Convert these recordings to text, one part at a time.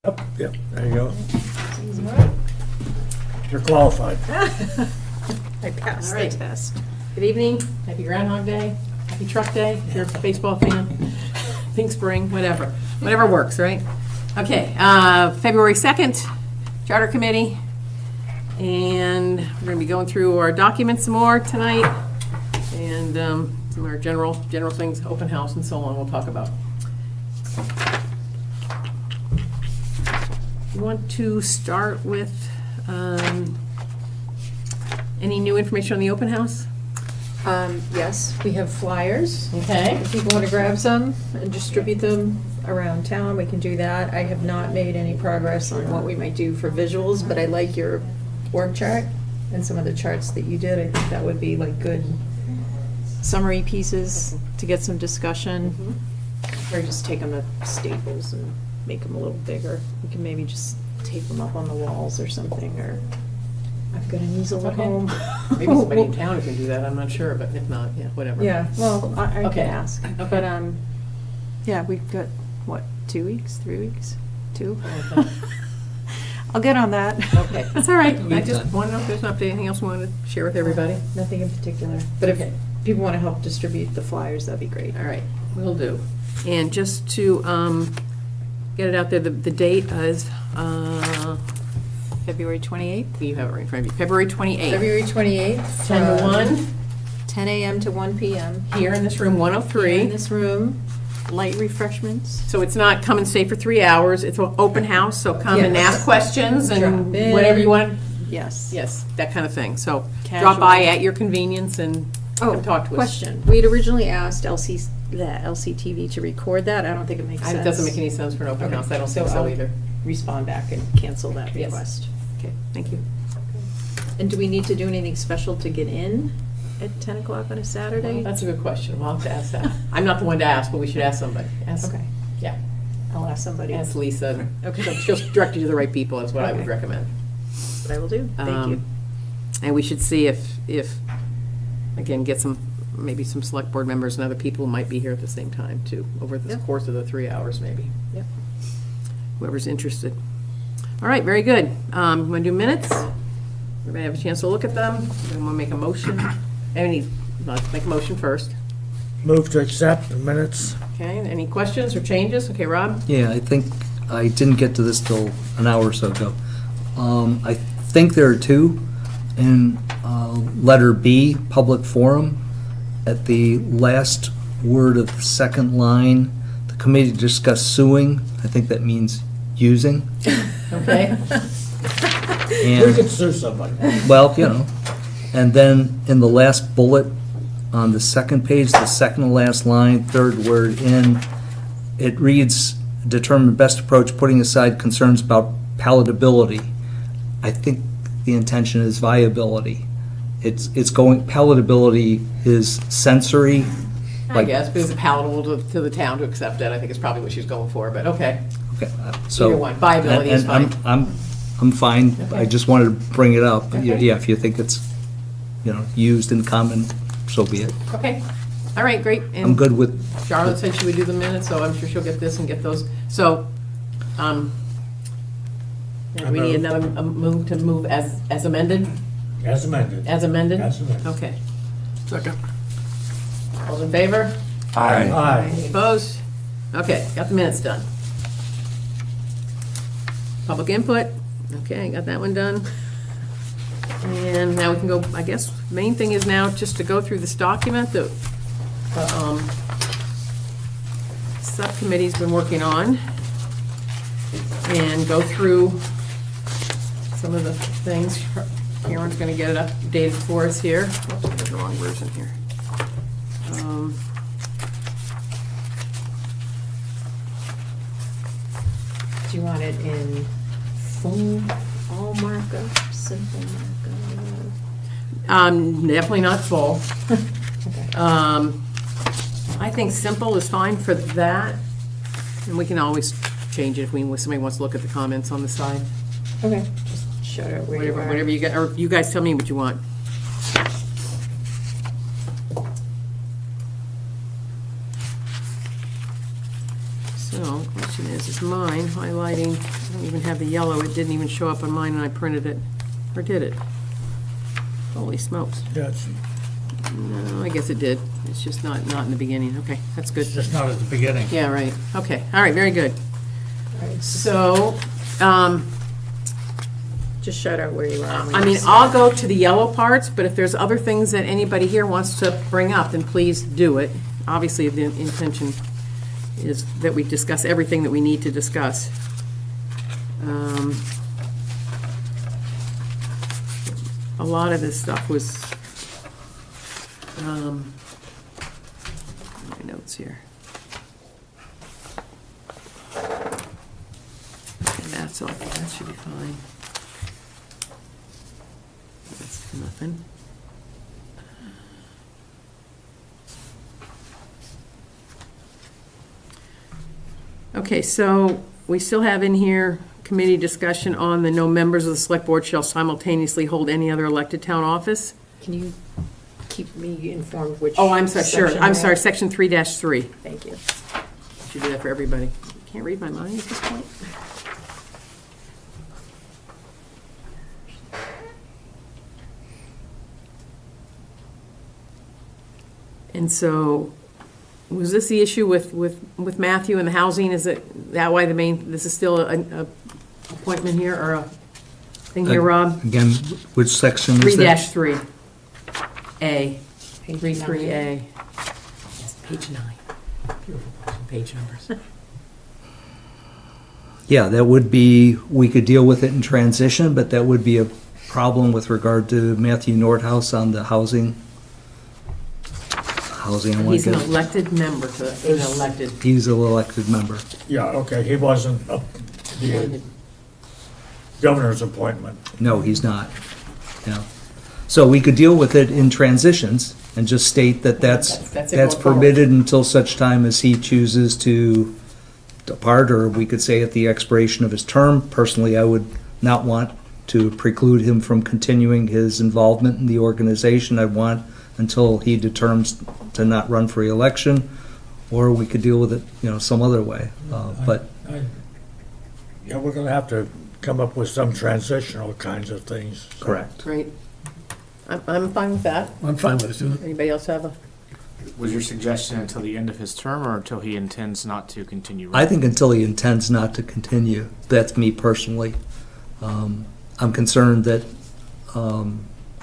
Yep, there you go. You're qualified. I passed All the right. test. Good evening, happy Groundhog Day, happy Truck Day, if you're a baseball fan, Pink Spring, whatever works, right? Okay, February 2nd, Charter Committee, and we're going to be going through our documents some more tonight, and some of our general things, open house and so on, we'll talk about. You want to start with any new information on the open house? Yes, we have flyers. Okay. If people want to grab some and distribute them around town, we can do that. I have not made any progress on what we might do for visuals, but I like your org chart and some of the charts that you did. I think that would be like good summary pieces to get some discussion. Or just take them to Staples and make them a little bigger. We can maybe just tape them up on the walls or something, or I've got an easel at Okay. home. Maybe somebody in town can do that, I'm not sure, but if not, yeah, whatever. Yeah, well, I Okay. can ask. Okay. But, yeah, we've got, what, 2 weeks, 3 weeks? 2? Okay. I'll get on that. Okay, that's all right. I just want to know if there's an update, anything else we want to share with everybody? Nothing in particular. But if Okay. people want to help distribute the flyers, that'd be great. All right, will do. And just to get it out there, the date is, February 28th? you have it right in front of you, February 28th. February 28th. 10 to 1, 10 a.m. to 1 p.m. here in this room, In 103. this room, light refreshments. So it's not come and stay for 3 hours, it's an open house, so come and Yes. ask questions and Drop in. whatever you want. Yes. Yes, that kind of thing. So Casual. drop by at your convenience and Oh, come talk to us. question. We'd originally asked LCTV to record that. I don't think it makes sense. It doesn't make any sense for an open Okay. house, I don't So think so I'll- either. Respond back and cancel that Yes. request. Okay, thank you. And do we need to do anything special to get in at 10 o'clock on a Saturday? That's a good question, we'll have to ask that. I'm not the one to ask, but we should ask somebody. Ask- Okay, Yeah, I'll ask somebody. ask Lisa. Okay. She'll direct you to the right people, is what I would Okay. recommend. What I will do. Thank you. And we should see if, again, get maybe some select board members and other people who might be here at the same time too, over the Yep. course of the 3 hours maybe, Yep. whoever's interested. All right, very good. Want to do minutes? Everybody have a chance to look at them? Want to make a motion? Let's make a motion first. Move to accept the minutes. Okay, any questions or changes? Okay, Rob? Yeah, I think I didn't get to this till an hour or so ago. I think there are two. In letter B, public forum, at the last word of the second line, the committee discussed suing. I think that means using. Okay. We And, could sue somebody. well, and then in the last bullet on the second page, the second to last line, third word in, it reads, determine best approach, putting aside concerns about palatability. I think the intention is viability. It's palatability is sensory. I like- guess, because it's palatable to the town to accept it, I think is probably what she's going for, but okay. Okay, so. Either one. Viability is and I'm fine. I Okay. just wanted to bring it up. Okay. Yeah, if you think it's, used in common, so be it. Okay, all right, great. And I'm good with, Charlotte said she would do the minutes, so I'm sure she'll get this and get those. So, we need another move to move as amended? As amended. As amended? As amended. Okay. Second. All in favor? Aye. Any opposed? Okay, got the minutes done. Public input, okay, got that one done. And now we can go, I guess, main thing is now just to go through this document that the subcommittee's been working on and go through some of the things. Karen's gonna get it updated for us here. Oops, I got the wrong version here. Do you want it in full, all markup, simple markup? Definitely not full. Okay. I think simple is fine for that, and we can always change it if somebody wants to look at the comments on the side. Okay, just show it where you are. Whatever you guys, or you guys tell me what you want. So, the question is mine highlighting, I don't even have the yellow, it didn't even show up on mine and I printed it. Or did it? Holy smokes. Yeah, No, I guess it did. It's just not in the beginning. Okay, that's good. it's just not at the beginning. Yeah, right. Okay, all right, very good. All right, So, just shout out where you are. when I you mean, see I'll it. go to the yellow parts, but if there's other things that anybody here wants to bring up, then please do it. Obviously, the intention is that we discuss everything that we need to discuss. A lot of this stuff was, my notes here. And that's all, that should be fine. That's nothing. Okay, so we still have in here committee discussion on the no members of the select board shall simultaneously hold any other elected town office. Can you keep me informed which? Oh, I'm sorry, sure, section I'm we're sorry, at? section 3-3. Thank you. Should do that for everybody. Can't read my mind at this point. And so, was this the issue with Matthew and the housing? Is it that why the main, this is still a appointment here, or a thing here, Rob? Again, which section is that? 3-3, A, Page 3-3A. Yes, page 9. Beautiful page numbers. Yeah, that would be, we could deal with it in transition, but that would be a problem with regard to Matthew Nordhaus on the housing. I want He's to an get, elected member to, an elected. he's an elected member. Yeah, okay, he wasn't the governor's appointment. No, he's not. Yeah. So we could deal with it in transitions and just state that That's it that's going forward. permitted until such time as he chooses to depart, or we could say at the expiration of his term. Personally, I would not want to preclude him from continuing his involvement in the organization. I want until he determines to not run for re-election, or we could deal with it, some other way. But Yeah, we're gonna have to come up with some transitional kinds of things. so. correct. Great. I'm fine with that. I'm fine with it. Anybody else have a? Was your suggestion until the end of his term or until he intends not to continue? I think until he intends not to continue. That's me personally. I'm concerned that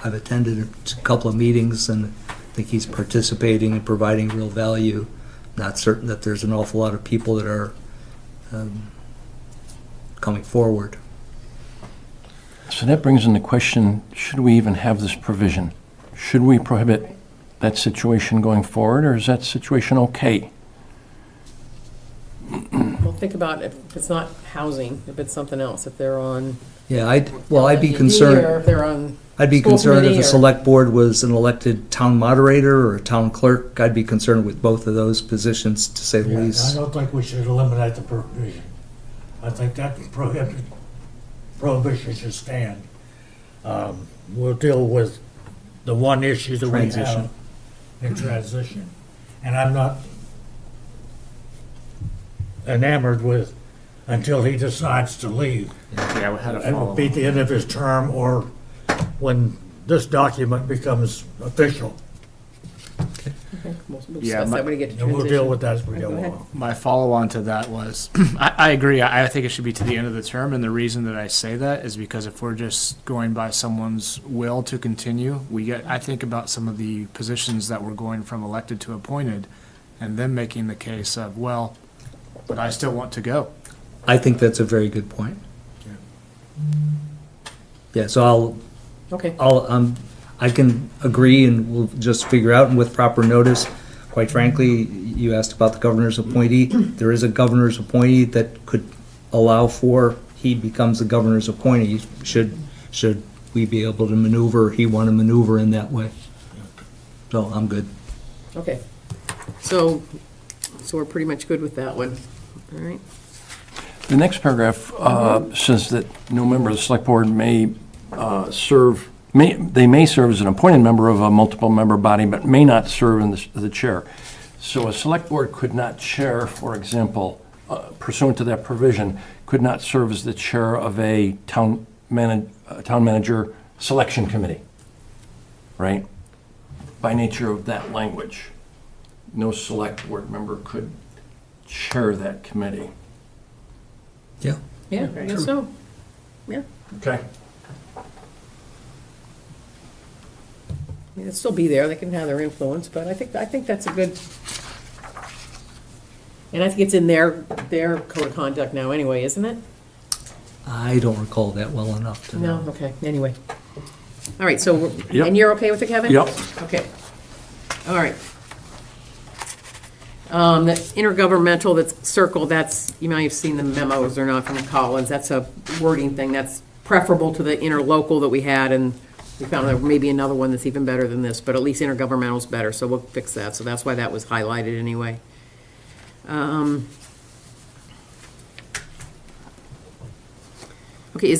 I've attended a couple of meetings and I think he's participating and providing real value. Not certain that there's an awful lot of people that are coming forward. So that brings in the question, should we even have this provision? Should we prohibit that situation going forward, or is that situation okay? Well, think about it. If it's not housing, if it's something else, if they're on. Yeah, I'd be LED, concerned. Or if they're on. I'd be school concerned if committee the or- select board was an elected town moderator or a town clerk. I'd be concerned with both of those positions, to say the Yeah, I least. don't think we should eliminate the provision. I think that prohibition should stand. We'll deal with the one issue that we Transition. have in transition. And I'm not enamored with until he decides to leave. Yeah, we had a It will follow. be the end of his term or when this document becomes official. We'll Yeah, discuss my- that when we get to And we'll deal transition. with that as we Go go ahead. along. My follow-on to that was, I agree, I think it should be to the end of the term, and the reason that I say that is because if we're just going by someone's will to continue, I think about some of the positions that we're going from elected to appointed, and then making the case of, well, but I still want to go. I think that's a very good point. Yeah, so Okay. I can agree, and we'll just figure out, and with proper notice. Quite frankly, you asked about the governor's appointee. There is a governor's appointee that could allow for, he becomes the governor's appointee, should we be able to maneuver, he want to maneuver in that way. So I'm good. Okay. So we're pretty much good with that one. All right. The next paragraph says that no member of the select board may serve as an appointed member of a multiple member body, but may not serve in the chair. So a select board could not chair, for example, pursuant to that provision, could not serve as the chair of a town manager selection committee, right? By nature of that language, no select board member could chair that committee. Yeah. Yeah, I guess so. Yeah. Okay. I mean, it'd still be there, they can have their influence, but I think that's a good, and I think it's in their code of conduct now anyway, isn't it? I don't recall that well enough to know. No, okay, anyway. All right, so, Yep. and you're okay with it, Kevin? Yep. Okay. All right. The intergovernmental that's circled, that's, you might have seen the memos or not from Collins, that's a wording thing, that's preferable to the interlocal that we had, and we found there may be another one that's even better than this, but at least intergovernmental's better, so we'll fix that, so that's why that was highlighted anyway. Okay, okay,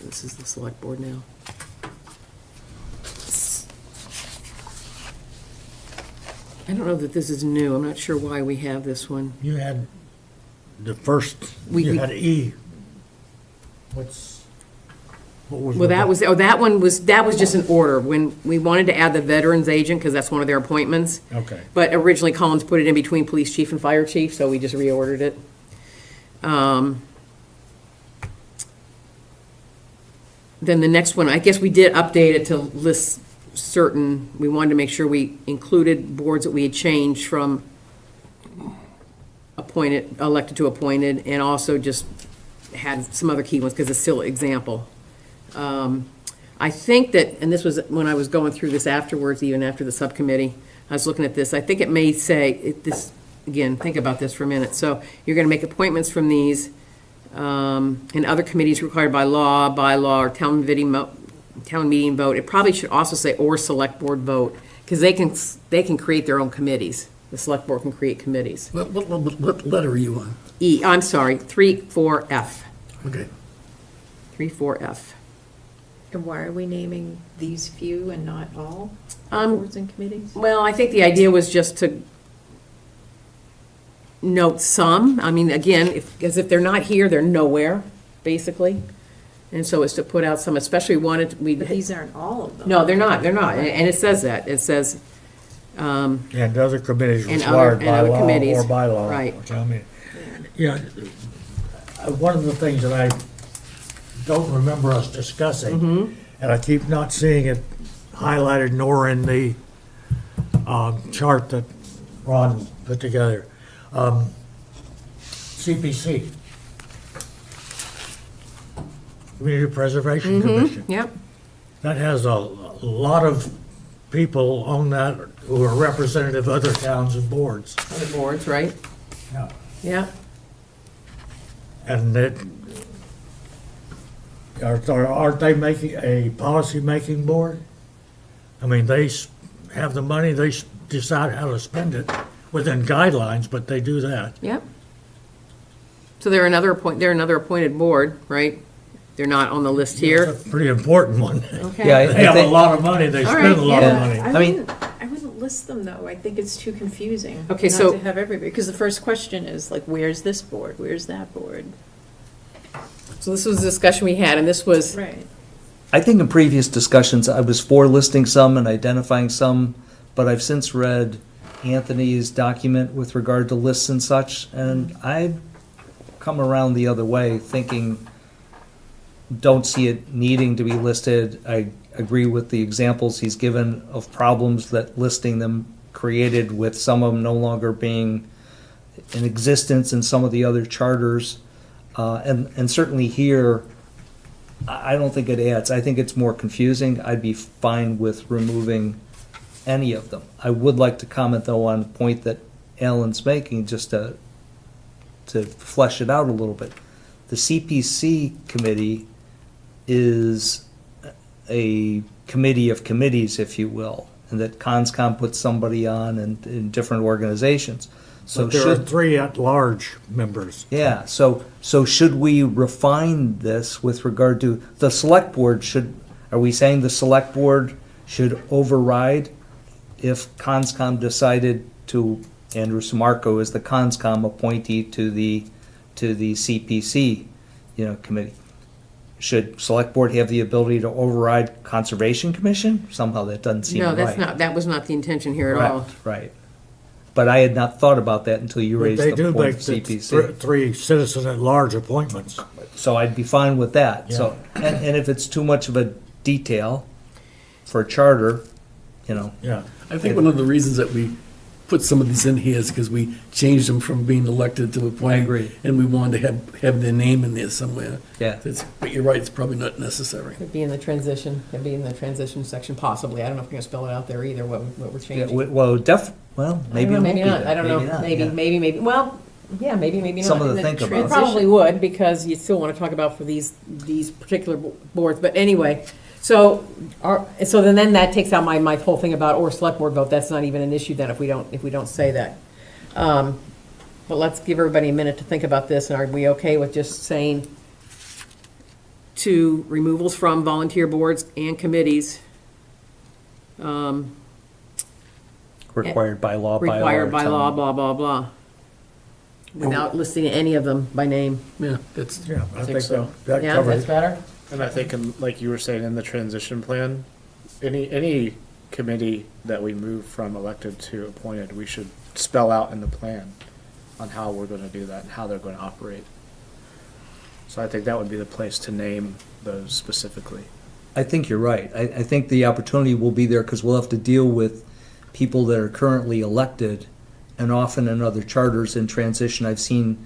this is the select board now. I don't know that this is new, I'm not sure why we have this one. You had the first, We- you had E. What was? Well, that was, that was just an order, when we wanted to add the veterans agent, because that's one of their appointments. Okay. But originally Collins put it in between police chief and fire chief, so we just reordered it. Then the next one, I guess we did update it to list certain, we wanted to make sure we included boards that we had changed from appointed, elected to appointed, and also just had some other key ones, because it's still an example. I think that, and this was when I was going through this afterwards, even after the subcommittee, I was looking at this, I think it may say, this, again, think about this for a minute. So you're going to make appointments from these, and other committees required by law, bylaw, or town meeting vote. It probably should also say, or select board vote, because they can create their own committees. The select board can create committees. What letter are you on? E, I'm sorry, 3-4F. Okay. 3-4F. And why are we naming these few and not all Um, boards and committees? Well, I think the idea was just to note some. I mean, again, because if they're not here, they're nowhere, basically. And so it's to put out some, especially wanted, But these aren't all of them. no, they're not, and it says that. It says, And other committees And required other- by and other law committees, or by law. right. Which I mean, yeah, one of the things that I don't remember us discussing, Mm-hmm. and I keep not seeing it highlighted nor in the chart that Ron put together. CPC. Community Preservation Commission. yep, That has a lot of people on that who are representative of other towns and boards. other boards, right? Yeah. Yeah, And that, aren't they making a policy-making board? I mean, they have the money, they decide how to spend it within guidelines, but they do that. yep. So they're another appointed board, right? They're not on the list here. It's a pretty important one. Okay. Yeah, They have a think- lot of money, they All spend right, a lot yeah. of money. I mean- I wouldn't list them though. I think it's too confusing. Okay, so- Not to have everybody, because the first question is like, where's this board? Where's that board? So this was the discussion we had, and this was, Right. I think in previous discussions, I was for listing some and identifying some, but I've since read Anthony's document with regard to lists and such, and I've come around the other way, thinking, don't see it needing to be listed. I agree with the examples he's given of problems that listing them created, with some of them no longer being in existence in some of the other charters. And certainly here, I don't think it adds. I think it's more confusing. I'd be fine with removing any of them. I would like to comment, though, on a point that Alan's making, just to flesh it out a little bit. The CPC committee is a committee of committees, if you will, and that CONSCOM puts somebody on in different organizations. So But there are should, 3 at-large members. yeah, so should we refine this with regard to the select board? Are we saying the select board should override if CONSCOM decided to Andrew Samarco is the CONSCOM appointee to the CPC, committee. Should select board have the ability to override Conservation Commission? Somehow that doesn't seem right. No, that's not, that was not the intention here at all. Right. But I had not thought about that until you raised They the do point make of the CPC. three citizen-at-large appointments. So I'd be fine with that. So, and if it's too much of a detail for a charter, Yeah. I think one of the reasons that we put some of these in here is because we changed them from being elected to appointed. I agree. And we wanted to have their name in there somewhere. yeah. But you're right, it's probably not necessary. Could be in the transition, could be in the transition section possibly. I don't know if we're gonna spell it out there either, what we're Yeah, changing. well, maybe it won't Maybe be not, that. I don't know, not, maybe, yeah. maybe, well, yeah, maybe not. Something to In the think about. It probably would, because you still wanna talk about for these particular boards, but anyway. So then that takes out my whole thing about or select board vote, that's not even an issue then if we don't say that. But let's give everybody a minute to think about this, and are we okay with just saying to removals from volunteer boards and committees? Required by law, by Required by law, town. blah, blah, blah. Without listing any of them by name. Yeah, that's, Yeah, I think so. that Yeah, covers that's it. better? And I think, like you were saying, in the transition plan, any committee that we move from elected to appointed, we should spell out in the plan on how we're gonna do that and how they're gonna operate. So I think that would be the place to name those specifically. I think you're right. I think the opportunity will be there because we'll have to deal with people that are currently elected, and often in other charters in transition, I've seen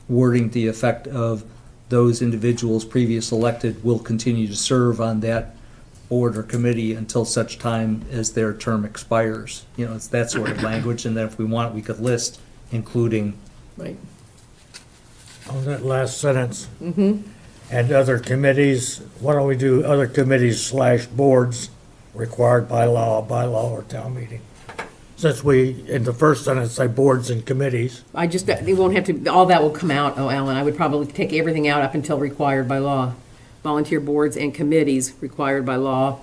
wording to the effect of those individuals previous elected will continue to serve on that board or committee until such time as their term expires. It's that sort of language, and then if we want, we could list, including, Right. On that last sentence. And other committees, why don't we do other committees/boards required by law or town meeting? Since we, in the first sentence, say boards and committees. They won't have to, all that will come out, Alan. I would probably take everything out up until required by law. Volunteer boards and committees required by law.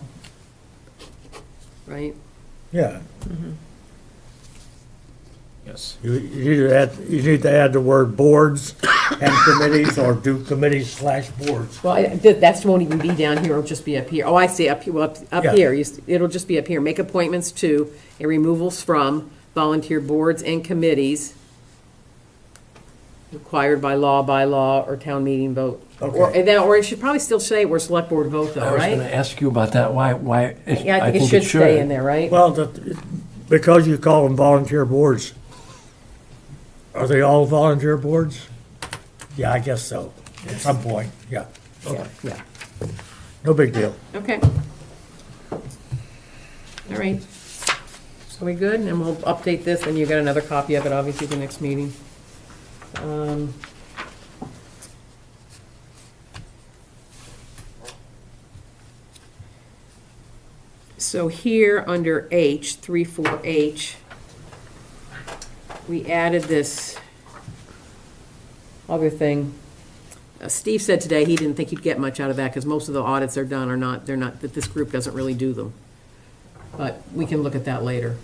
Right? Yeah, Yes. you need to add the word boards and committees, or do committees/boards. Well, that won't even be down here, it'll just be up here. Oh, I see, up here, well, up Yeah. here, it'll just be up here. Make appointments to and removals from volunteer boards and committees required by law, or town meeting vote. Okay. Or it should probably still say we're select board vote though, I was going right? to ask you about that, why, Yeah, I think it should stay in there, right? Well, because you call them volunteer boards. Are they all volunteer boards? Yeah, I guess so, at some point, yeah. Okay, Yeah, no big deal. okay. All right. So we good? And we'll update this, and you get another copy of it, obviously, the next meeting. So here, under H, 3.4H, we added this other thing. Steve said today he didn't think he'd get much out of that, because most of the audits are done, they're not, that this group doesn't really do them. But we can look at that later.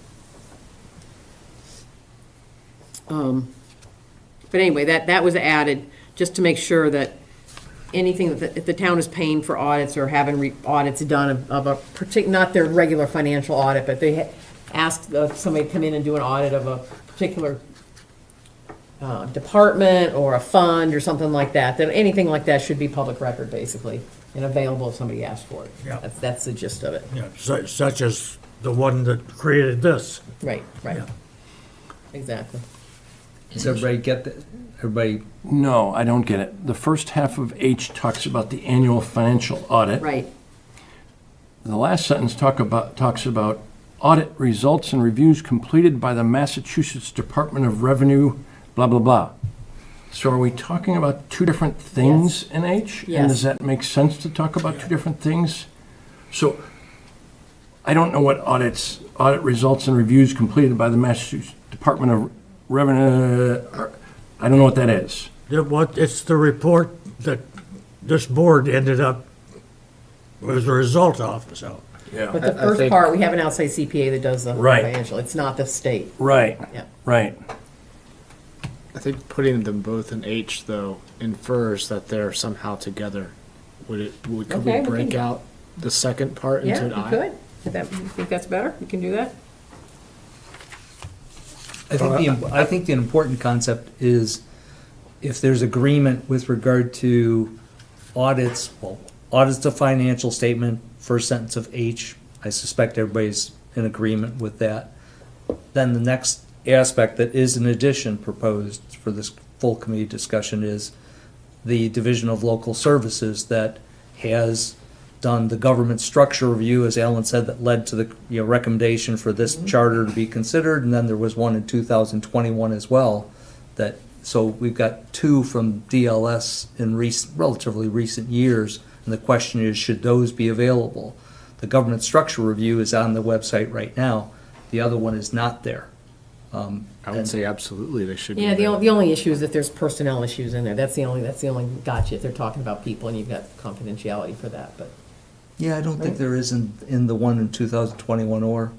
But anyway, that was added just to make sure that anything that if the town is paying for audits or having audits done of a particular, not their regular financial audit, but they ask somebody to come in and do an audit of a particular department or a fund or something like that, then anything like that should be public record, basically, and available if somebody asks for it. Yeah. That's the gist of it. Yeah, such as the one that created this. Right, right. Yeah. Exactly. Does everybody get that? Everybody, No, I don't get it. The first half of H talks about the annual financial audit. Right. The last sentence talks about audit results and reviews completed by the Massachusetts Department of Revenue, blah, blah, blah. So are we talking about two different things in H? Yes. And does that make sense to talk about two different things? So I don't know what audit results and reviews completed by the Massachusetts Department of Revenue, I don't know what that is. It's the report that this board ended up as a result of, so. Yeah. But the I first think- part, we have an outside CPA that does the Right. financial. It's not the state. Right, Yeah. right. I think putting them both in H, though, infers that they're somehow together. Could Okay, we we break can- out the second part Yeah, into an you I? could. If that, you think that's better? You can do that? I think the important concept is if there's agreement with regard to audits, well, audits of financial statement, first sentence of H, I suspect everybody's in agreement with that. Then the next aspect that is an addition proposed for this full committee discussion is the Division of Local Services that has done the government structure review, as Alan said, that led to the recommendation for this charter to be considered, and then there was one in 2021 as well. So we've got two from DLS in relatively recent years, and the question is, should those be available? The government structure review is on the website right now. The other one is not there. I would say absolutely they should be. Yeah, available. the only issue is if there's personnel issues in there. That's the only gotcha, if they're talking about people and you've got confidentiality for that, but. Yeah, I don't think there is in the one in 2021 or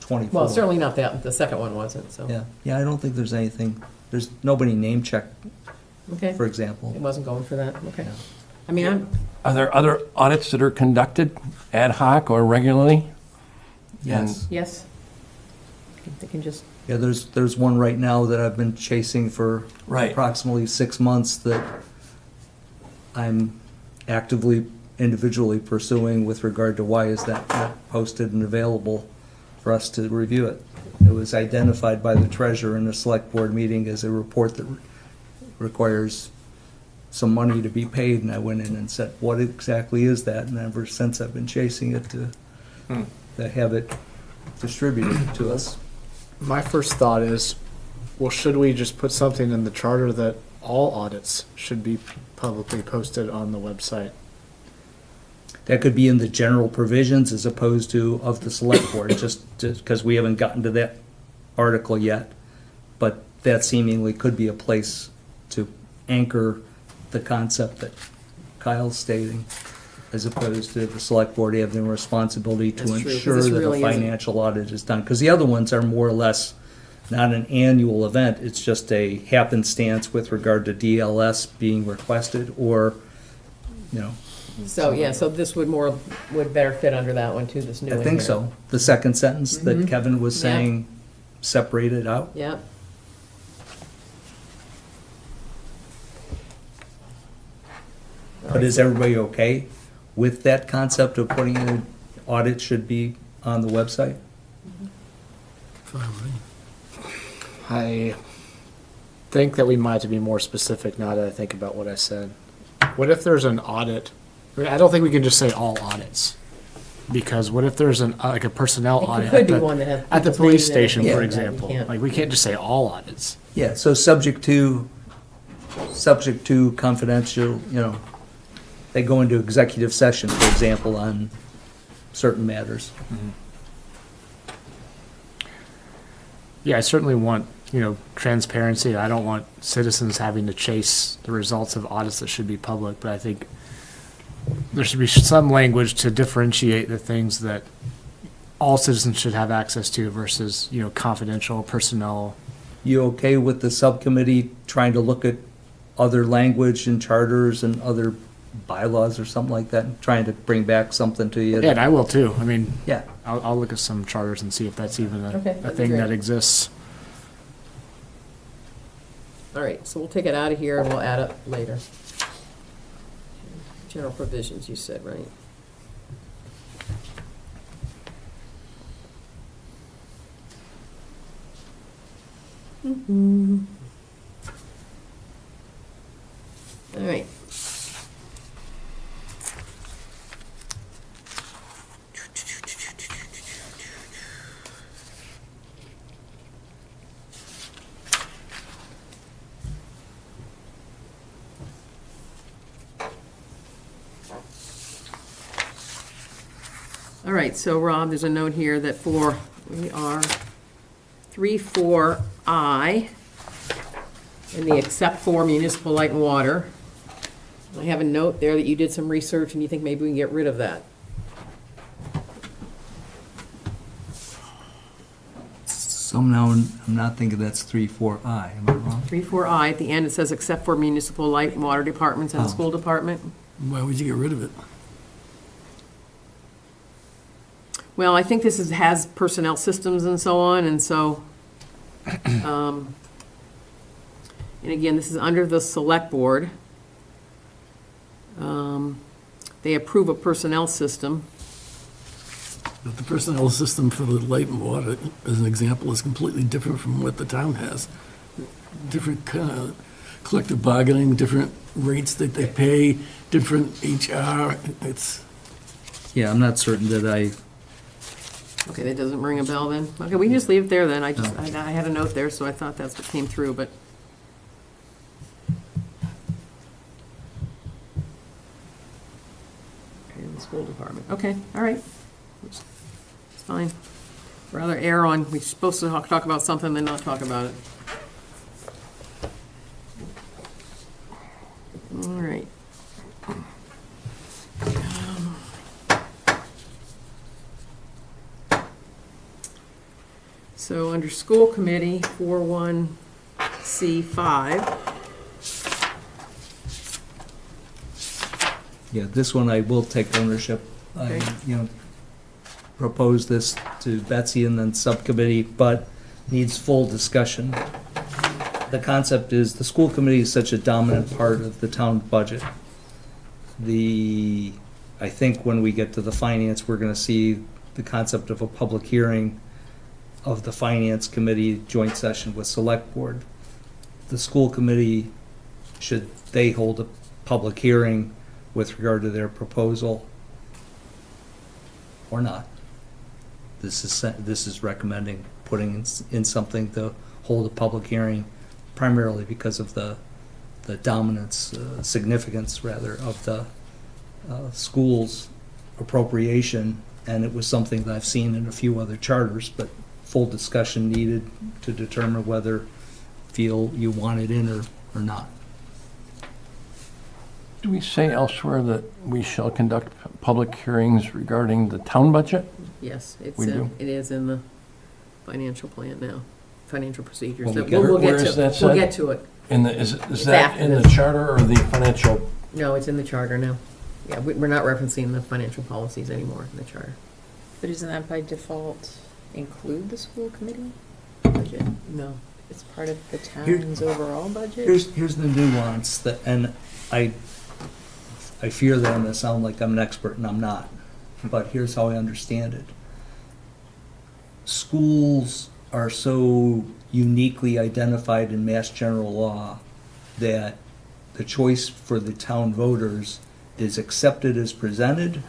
24. Well, certainly not that, the second one wasn't, so. Yeah, I don't think there's anything, there's nobody name checked, Okay, for example. it wasn't going for that, okay. Yeah. I mean, Are there other audits that are conducted ad hoc or regularly? Yes. yes. They can just, Yeah, there's one right now that I've been chasing for Right. approximately 6 months that I'm actively, individually pursuing with regard to why is that not posted and available for us to review it. It was identified by the treasurer in a select board meeting as a report that requires some money to be paid, and I went in and said, what exactly is that? And ever since I've been chasing it to have it distributed to us. My first thought is, well, should we just put something in the charter that all audits should be publicly posted on the website? That could be in the general provisions as opposed to of the select board, just because we haven't gotten to that article yet. But that seemingly could be a place to anchor the concept that Kyle's stating, as opposed to the select board having the responsibility to That's true, 'cause ensure this that really a isn't- financial audit is done. Because the other ones are more or less not an annual event, it's just a happenstance with regard to DLS being requested, or, so, yeah, so this would better fit under that one too, this new I one think here. so. The second sentence that Kevin was Yeah. saying, separated out. Yeah, But is everybody okay with that concept of putting in an audit should be on the website? I think that we might have to be more specific now that I think about what I said. What if there's an audit? I don't think we can just say all audits. Because what if there's like a personnel It audit? could at be the- one that has At the people's police names in it, station, things for like that. You example. can't- Like, we can't just say all audits. Yeah, so subject to confidential, they go into executive session, for example, on certain matters. Yeah, I certainly want, transparency. I don't want citizens having to chase the results of audits that should be public, but I think there should be some language to differentiate the things that all citizens should have access to versus, confidential personnel. You okay with the subcommittee trying to look at other language and charters and other bylaws or something like that, and trying to bring back something to you? Yeah, and I will too. I mean, Yeah. I'll look at some charters and see if that's even Okay, a that'd be thing that great. exists. all right, so we'll take it out of here and we'll add it later. General provisions, you said, right? All right. All right, so Rob, there's a note here that we are 3-4I in the except for municipal light and water. I have a note there that you did some research and you think maybe we can get rid of that. Somehow I'm not thinking that's 3-4I, am I wrong? 3-4I, at the end, it says except for municipal light and water departments and the Oh. school department. Why would you get rid of it? Well, I think this has personnel systems and so on, and so, and again, this is under the select board. They approve a personnel system. But the personnel system for the light and water, as an example, is completely different from what the town has. Different collective bargaining, different rates that they pay, different HR. It's, Yeah, I'm not certain that Okay, that doesn't ring a bell then. Okay, we can just leave it there then. I had a note there, so I thought that's what came through, but. Okay, the school department. Okay, all right. It's fine. Rather err on, we're supposed to talk about something than not talk about it. All right. So under school committee, 41C5, Yeah, this one I will take ownership. I, Okay. propose this to Betsy and then subcommittee, but needs full discussion. The concept is the school committee is such a dominant part of the town budget. I think when we get to the finance, we're gonna see the concept of a public hearing of the finance committee joint session with select board. The school committee, should they hold a public hearing with regard to their proposal or not? This is recommending putting in something to hold a public hearing primarily because of the dominance, significance rather, of the school's appropriation. And it was something that I've seen in a few other charters, but full discussion needed to determine whether feel you want it in or not. Do we say elsewhere that we shall conduct public hearings regarding the town budget? yes, We do. it is in the financial plan now, financial procedures. When we So get- we'll Where get is to, that we'll said? get to it. Is It's that after in the this. charter or the financial? No, it's in the charter now. Yeah, we're not referencing the financial policies anymore in the charter. But isn't that by default include the school committee budget? No. It's part of the Here- town's overall budget? Here's the nuance that, and I fear that I'm gonna sound like I'm an expert and I'm not, but here's how I understand it. Schools are so uniquely identified in Mass General Law that the choice for the town voters is accepted as presented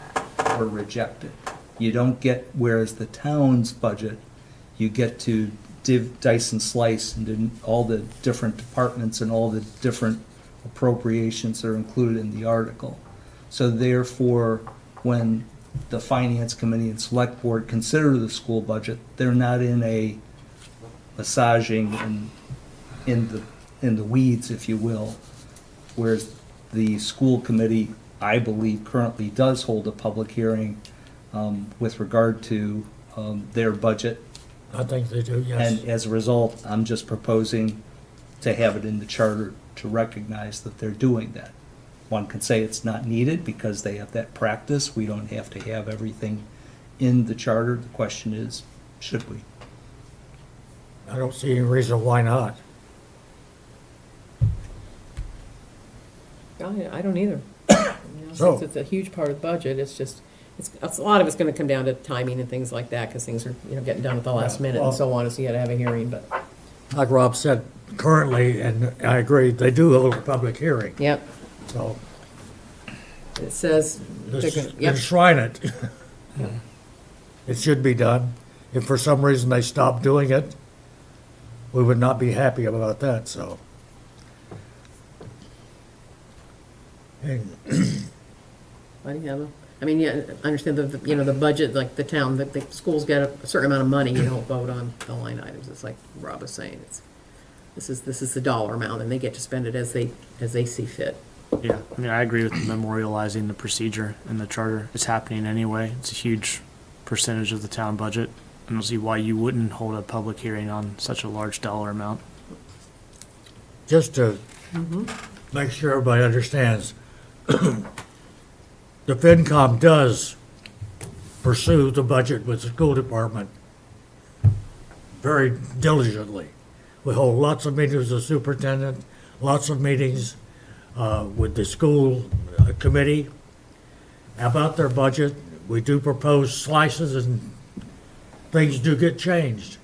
or rejected. You don't get, whereas the town's budget, you get to dice and slice into all the different departments and all the different appropriations that are included in the article. So therefore, when the finance committee and select board consider the school budget, they're not in a massaging and in the weeds, if you will. Whereas the school committee, I believe, currently does hold a public hearing with regard to their budget. I think they do, yes. And as a result, I'm just proposing to have it in the charter to recognize that they're doing that. One can say it's not needed because they have that practice. We don't have to have everything in the charter. The question is, should we? I don't see any reason why not. I don't either. So- Since it's a huge part of the budget, it's just, a lot of it's gonna come down to timing and things like that, because things are, getting done at the last minute and so on, so you gotta have a hearing, but, Like Rob said, currently, and I agree, they do hold a public hearing, yep, so it says, yep, enshrine it. It should be done. If for some reason they stop doing it, we would not be happy about that, so. And I mean, yeah, I understand the budget, like the town, the schools get a certain amount of money, you don't vote on the line items, it's like Rob was saying, this is the dollar amount, and they get to spend it as they see fit. Yeah, I mean, I agree with memorializing the procedure in the charter. It's happening anyway. It's a huge percentage of the town budget. I don't see why you wouldn't hold a public hearing on such a large dollar amount. Just to make sure everybody understands, the FinCom does pursue the budget with the school department very diligently. We hold lots of meetings with the superintendent, lots of meetings with the school committee about their budget. We do propose slices and things do get changed.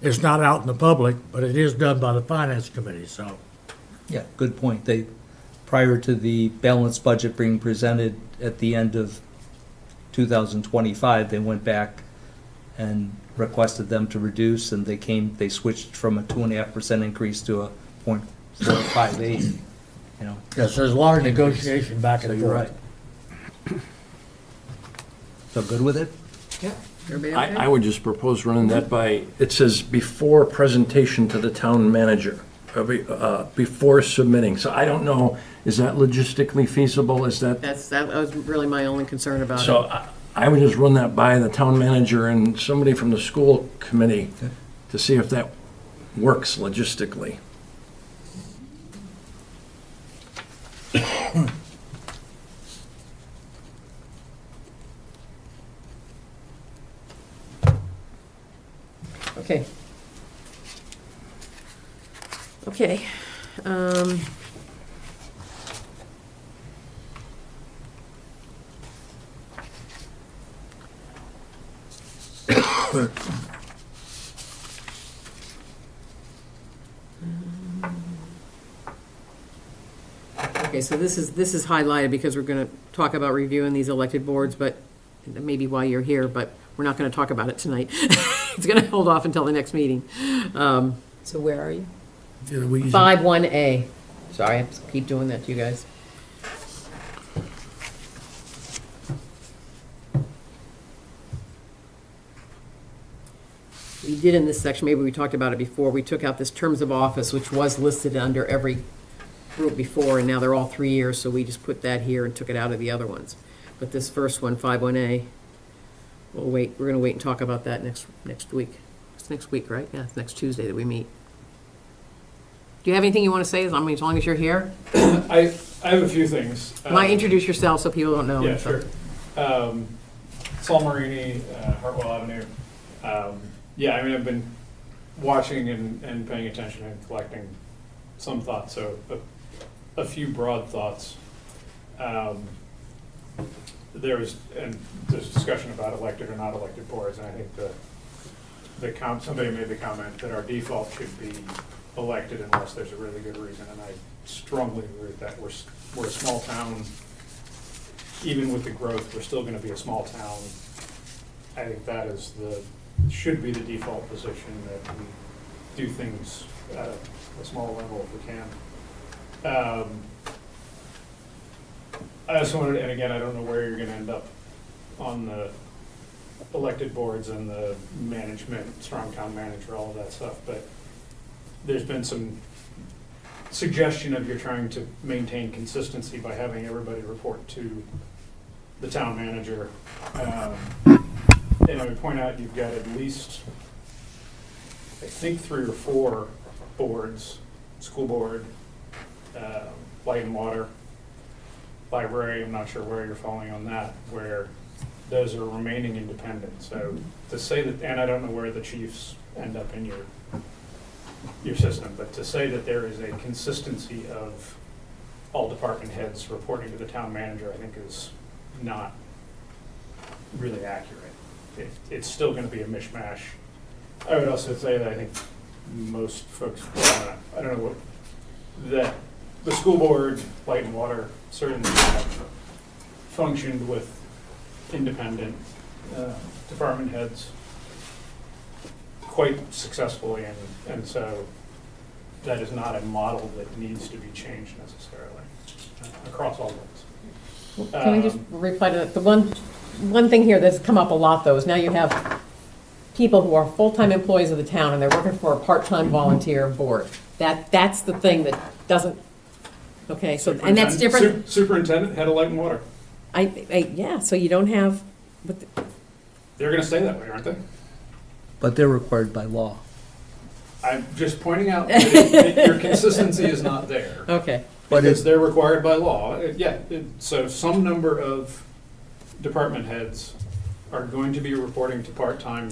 It's not out in the public, but it is done by the finance committee, so. Yeah, good point. They, prior to the balanced budget being presented at the end of 2025, they went back and requested them to reduce, and they switched from a 2.5% increase to a 0.458, you know. Yes, there's a lot of negotiation back So and you're forth. right. So good with it? Everybody okay? I would just propose running that by, it says before presentation to the town manager, before submitting. So I don't know, is that logistically feasible? Is that? That was really my only concern about it. So I would just run that by the town manager and somebody from the school committee to see if that works logistically. Okay. Okay. Okay, so this is highlighted because we're going to talk about reviewing these elected boards, but maybe while you're here, but we're not going to talk about it tonight. It's going to hold off until the next meeting. So where are you? Yeah, we usually- 5-1A. Sorry, I have to keep doing that to you guys. We did in this section, maybe we talked about it before, we took out this terms of office, which was listed under every group before, and now they're all 3 years, so we just put that here and took it out of the other ones. But this first one, 5-1A, we'll wait, we're gonna wait and talk about that next week. It's next week, right? Yeah, it's next Tuesday that we meet. Do you have anything you want to say, as long as you're here? I have a few things. Might introduce yourself so people don't know. Yeah, sure. Saul Marini, Hartwell Avenue. Yeah, I mean, I've been watching and paying attention and collecting some thoughts, so a few broad thoughts. There's discussion about elected or not elected boards, and I think somebody made the comment that our default should be elected unless there's a really good reason, and I strongly agree with that. We're a small town. Even with the growth, we're still going to be a small town. I think that should be the default position, that we do things at a small level if we can. I also wanted, and again, I don't know where you're going to end up on the elected boards and the management, strong town manager, all of that stuff, but there's been some suggestion of you're trying to maintain consistency by having everybody report to the town manager. And I would point out you've got at least, I think, 3 or 4 boards, school board, light and water, library, I'm not sure where you're falling on that, where those are remaining independent. So to say that, and I don't know where the chiefs end up in your system, but to say that there is a consistency of all department heads reporting to the town manager, I think is not really accurate. It's still going to be a mishmash. I would also say that I think most folks, I don't know what, that the school board, light and water, certainly have functioned with independent department heads quite successfully, and so that is not a model that needs to be changed necessarily across all levels. Can we just reply to that? The one thing here that's come up a lot, though, is now you have people who are full-time employees of the town and they're working for a part-time volunteer board. That's the thing that doesn't, okay, so, and that's different. Superintendent, head of light and water. Yeah, so you don't have, but They're going to stay that way, aren't they? But they're required by law. I'm just pointing out that your consistency is not there. Okay. But Because it's, they're required by law. So some number of department heads are going to be reporting to part-time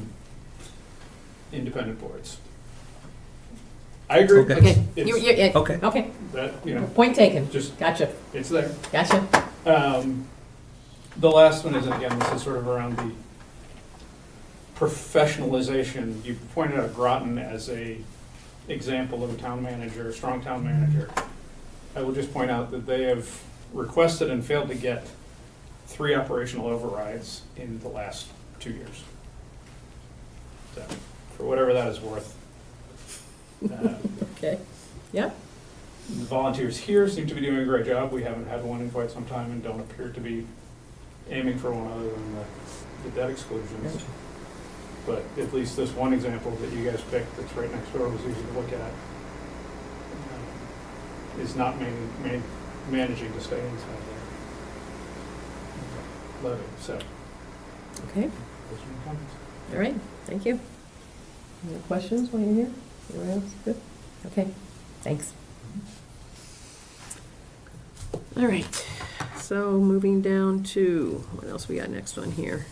independent boards. I agree. Okay. Okay. It's- Okay. Okay. That, you know, Point taken. just, Gotcha. it's there. Gotcha. The last one is, again, this is sort of around the professionalization. You pointed out Groton as a example of a town manager, a strong town manager. I will just point out that they have requested and failed to get 3 operational overrides in the last 2 years. So, for whatever that is worth. Okay. Yeah. The volunteers here seem to be doing a great job. We haven't had one in quite some time and don't appear to be aiming for one other than the debt exclusions. But at least this one example that you guys picked that's right next door was easy to look at. Is not managing to stay inside their levy, so. Okay. Those are my comments. All right. Thank you. Any questions while you're here? Anyone else? Good? Okay. Thanks. All right. So moving down to, what else we got next on here?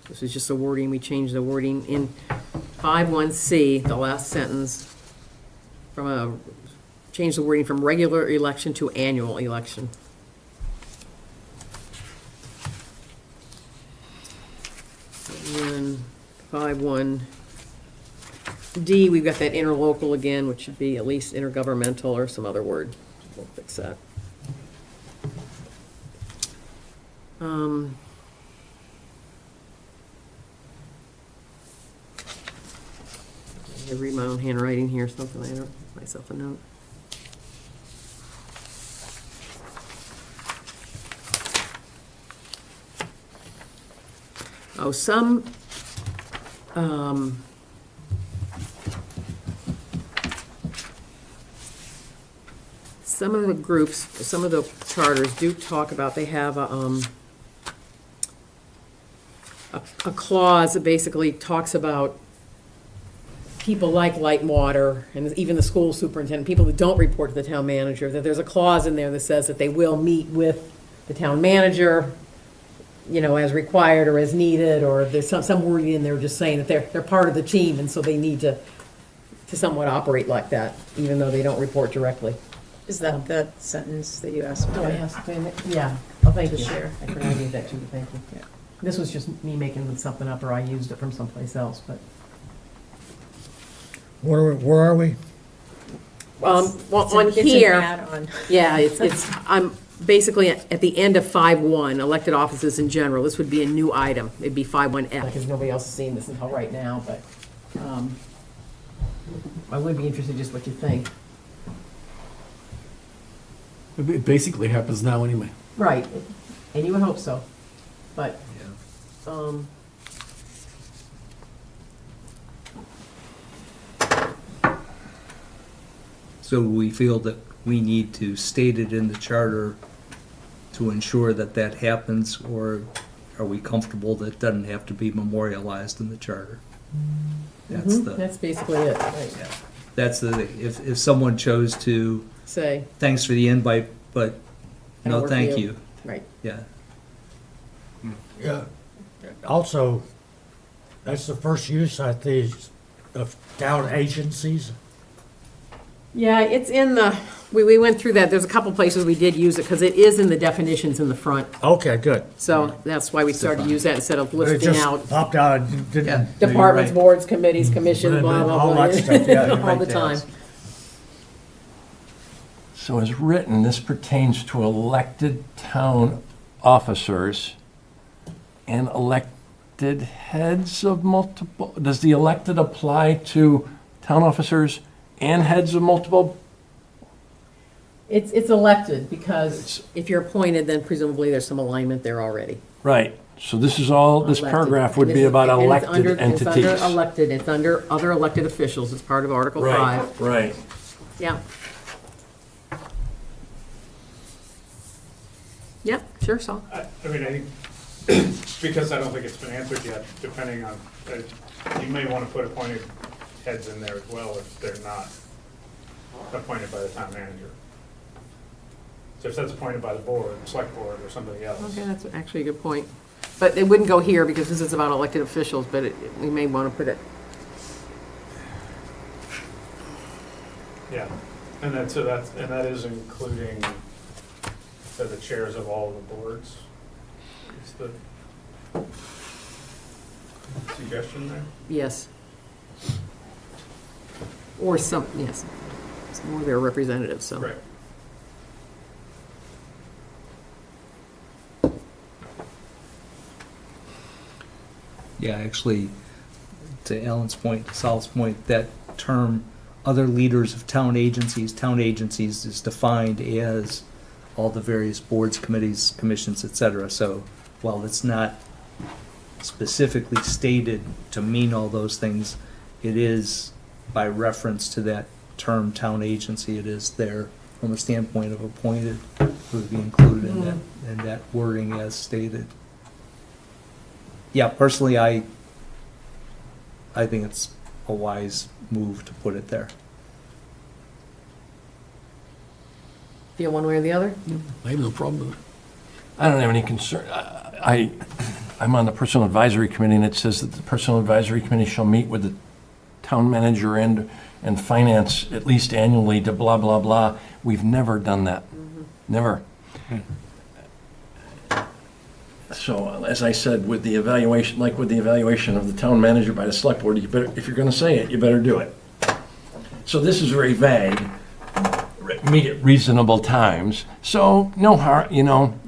This is just the wording, we changed the wording in 5.1C, the last sentence, change the wording from regular election to annual election. And then 5.1D, we've got that interlocal again, which should be at least intergovernmental or some other word. We'll fix that. I read my own handwriting here, something I wrote myself a note. Oh, some of the groups, some of the charters do talk about, they have a clause that basically talks about people like Light and Water, and even the school superintendent, people that don't report to the town manager, that there's a clause in there that says that they will meet with the town manager, you know, as required or as needed, or there's some wording in there just saying that they're part of the team, and so they need to somewhat operate like that, even though they don't report directly. Is that the sentence that you asked me? Yeah, oh, thank you. To share. I forgot I gave that to you, thank you. Yeah. This was just me making something up, or I used it from someplace else, but. Where are we? Well, on It's an here, add-on. yeah, I'm basically at the end of 5.1, elected offices in general. This would be a new item. It'd be 5.1F, because nobody else has seen this until right now, but I would be interested just what you think. It basically happens now anyway. Right, and you would hope so, but, So we feel that we need to state it in the charter to ensure that that happens, or are we comfortable that it doesn't have to be memorialized in the charter? That's the, that's basically it, right. yeah. That's the, if someone chose to, Say, thanks for the invite, but I don't no work for thank you. you, right. yeah. Yeah. Also, that's the first use, I think, of town agencies. Yeah, it's in the, we went through that, there's a couple places we did use it, because it is in the definitions in the front. Okay, good. So that's why we started to use that instead of But it listing just out popped out, and Yeah. didn't. departments, right. boards, committees, commissions, blah, blah, All blah. that stuff, yeah, you're All right the there. time. So as written, this pertains to elected town officers and elected heads of multiple, does the elected apply to town officers and heads of multiple? It's elected, because if you're appointed, then presumably there's some alignment there already. Right, so this is all, this Elected. paragraph would And be it's- about and it's elected under- entities. It's under elected, it's under other elected officials, it's part of Article 5. Right, right. Yeah. Yep, sure, Saul. I mean, I think, because I don't think it's been answered yet, depending on, you may want to put appointed heads in there as well if they're not appointed by the town manager. So if that's appointed by the board, select board, or somebody else. Okay, that's actually a good point. But it wouldn't go here because this is about elected officials, but we may want to put it, Yeah, and that is including the chairs of all the boards. Is the suggestion there? yes. Or some, yes. It's more their representatives, so. Right. Yeah, actually, to Alan's point, to Sal's point, that term, other leaders of town agencies is defined as all the various boards, committees, commissions, et cetera. So while it's not specifically stated to mean all those things, it is by reference to that term town agency, it is there from a standpoint of appointed, would be included in that wording as stated. Yeah, personally, I think it's a wise move to put it there. Feel one way or the other? I have no problem with it. I don't have any concern. I'm on the Personal Advisory Committee, and it says that the Personal Advisory Committee shall meet with the town manager and finance at least annually to blah, blah, blah. We've never done that. Never. So, as I said, with the evaluation, like with the evaluation of the town manager by the select board, you better, if you're gonna say it, you better do it. So this is very vague, meet at reasonable times. So, no harm,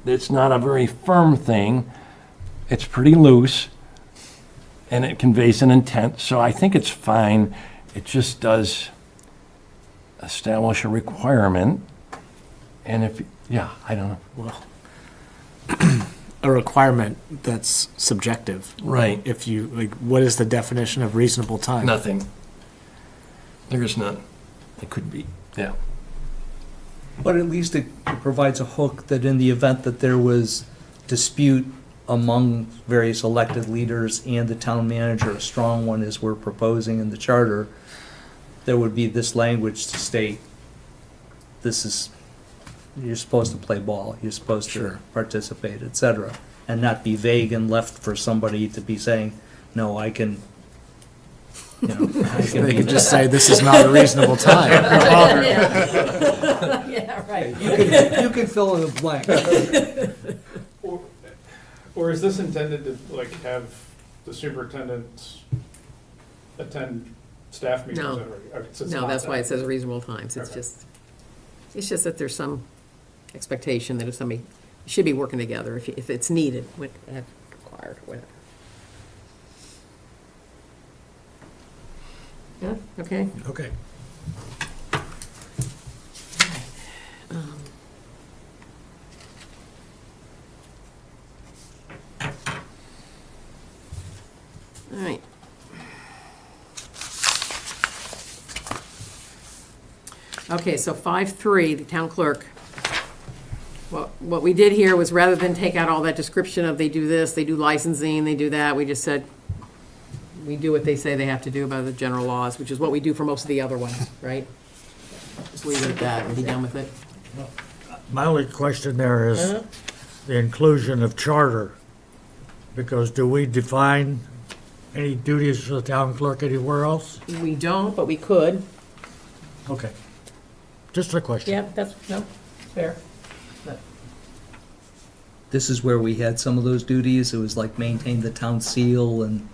it's not a very firm thing. It's pretty loose, and it conveys an intent, so I think it's fine. It just does establish a requirement, and I don't know. Well, a requirement that's subjective. Right. If you, like, what is the definition of reasonable time? Nothing. There is none. It could be, yeah. But at least it provides a hook that in the event that there was dispute among various elected leaders and the town manager, a strong one as we're proposing in the charter, there would be this language to state, you're supposed to play ball, you're supposed to participate, et cetera, and not be vague and left for somebody to be saying, no, I can, They could just say, this is not a reasonable time. Yeah, right. you can fill in the blank. Or is this intended to have the superintendent attend staff meetings? No. Okay, so it's No, not that's why that. it says reasonable times. It's Okay. just that there's some expectation that if somebody should be working together, if it's needed, when that's required, whatever. Yeah, okay. Okay. All right. Okay, so 5.3, the town clerk. What we did here was rather than take out all that description of they do this, they do licensing, they do that, we just said, we do what they say they have to do by the general laws, which is what we do for most of the other ones, right? Just leave it at that and be done with it. My only question there is the inclusion of charter, because do we define any duties for the town clerk anywhere else? We don't, but we could. Okay. Just a question. Yeah, that's, no, fair. This is where we had some of those duties. It was like maintain the town seal and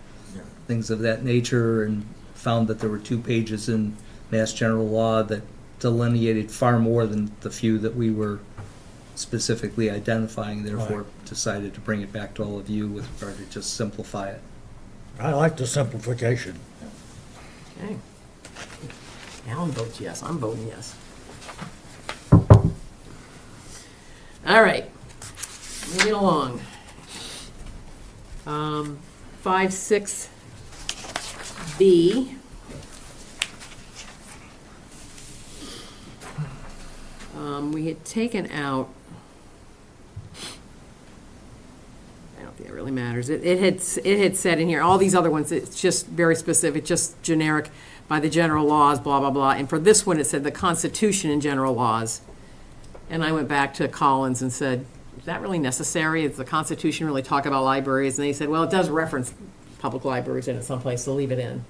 things of that nature, and found that there were 2 pages in Mass General Law that delineated far more than the few that we were specifically identifying, therefore decided to bring it back to all of you with regard to just simplify it. I like the simplification. Okay. Alan votes yes, I'm voting yes. All right, moving along. 5.6B. We had taken out it really matters. It had said in here, all these other ones, it's just very specific, just generic by the general laws, blah, blah, blah. And for this one, it said the Constitution and general laws. And I went back to Collins and said, is that really necessary? Does the Constitution really talk about libraries? And they said, well, it does reference public libraries in it someplace, so leave it in.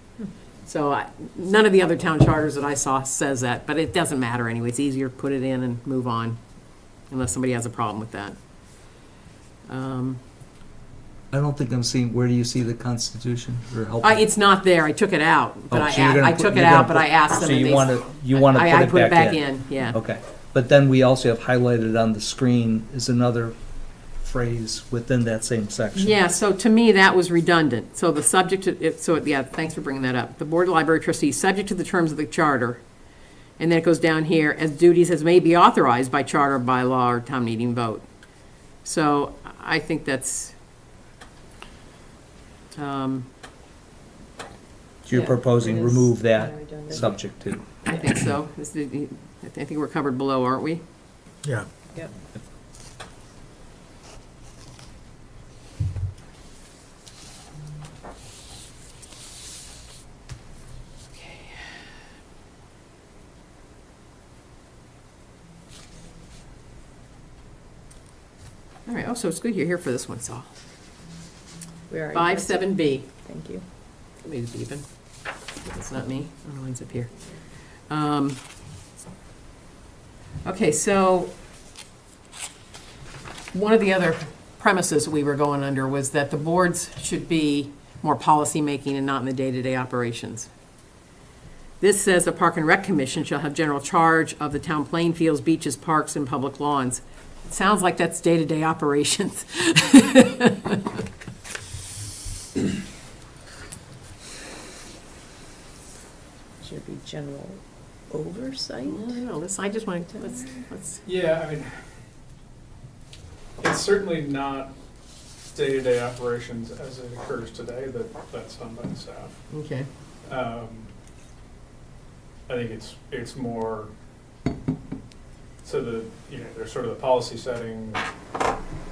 So none of the other town charters that I saw says that, but it doesn't matter anyway. It's easier to put it in and move on, unless somebody has a problem with that. I don't think I'm seeing, where do you see the Constitution or help? It's not there. I took it out, but Oh, so you're gonna I put- took it you're gonna out, but I put- asked them. So and you they- want to I put it back in? Yeah. Okay, but then we also have highlighted on the screen is another phrase within that same section. Yeah, so to me, that was redundant. So the subject, yeah, thanks for bringing that up. The Board of Library Trustees, subject to the terms of the charter, and then it goes down here, as duties as may be authorized by charter, by law, or town meeting vote. So I think that's, So you're Yeah, proposing it is remove that kinda redundant. subject to. I think so. I think we're covered below, aren't we? Yeah. Yep. All right, oh, so it's good you're here for this one, Saul. Where are you? 5-7B. Thank you. Somebody's beeping. It's not me. Oh, mine's up here. Okay, so one of the other premises we were going under was that the boards should be more policy-making and not in the day-to-day operations. This says the Park and Rec Commission shall have general charge of the town playing fields, beaches, parks, and public lawns. It sounds like that's day-to-day operations. Should be general oversight? I don't know, I just wanted to, let's, Yeah, I mean, it's certainly not day-to-day operations as it occurs today, that's done by the staff. okay. I think it's more, so there's sort of the policy setting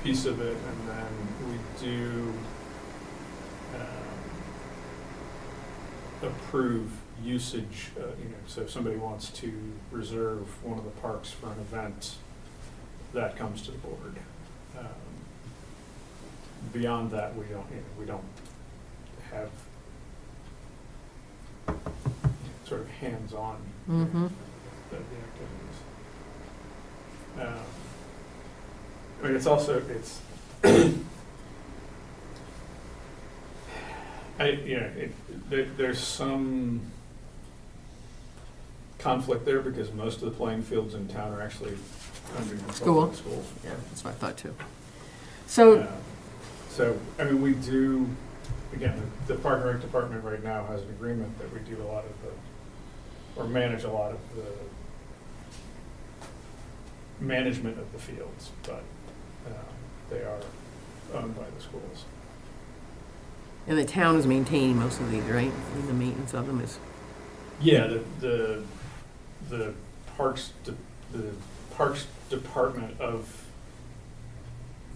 piece of it, and then we do approve usage, so if somebody wants to reserve one of the parks for an event, that comes to the board. Beyond that, we don't have sort of hands-on Mm-hmm. the activities. I mean, it's also, there's some conflict there because most of the playing fields in town are actually under control of the schools. Yeah, that's what I thought too. So, So, I mean, we do, again, the Park and Rec Department right now has an agreement that we do a lot of or manage a lot of the management of the fields, but they are owned by the schools. and the town is maintaining most of these, right? I mean, the maintenance of them is, Yeah, the Parks Department of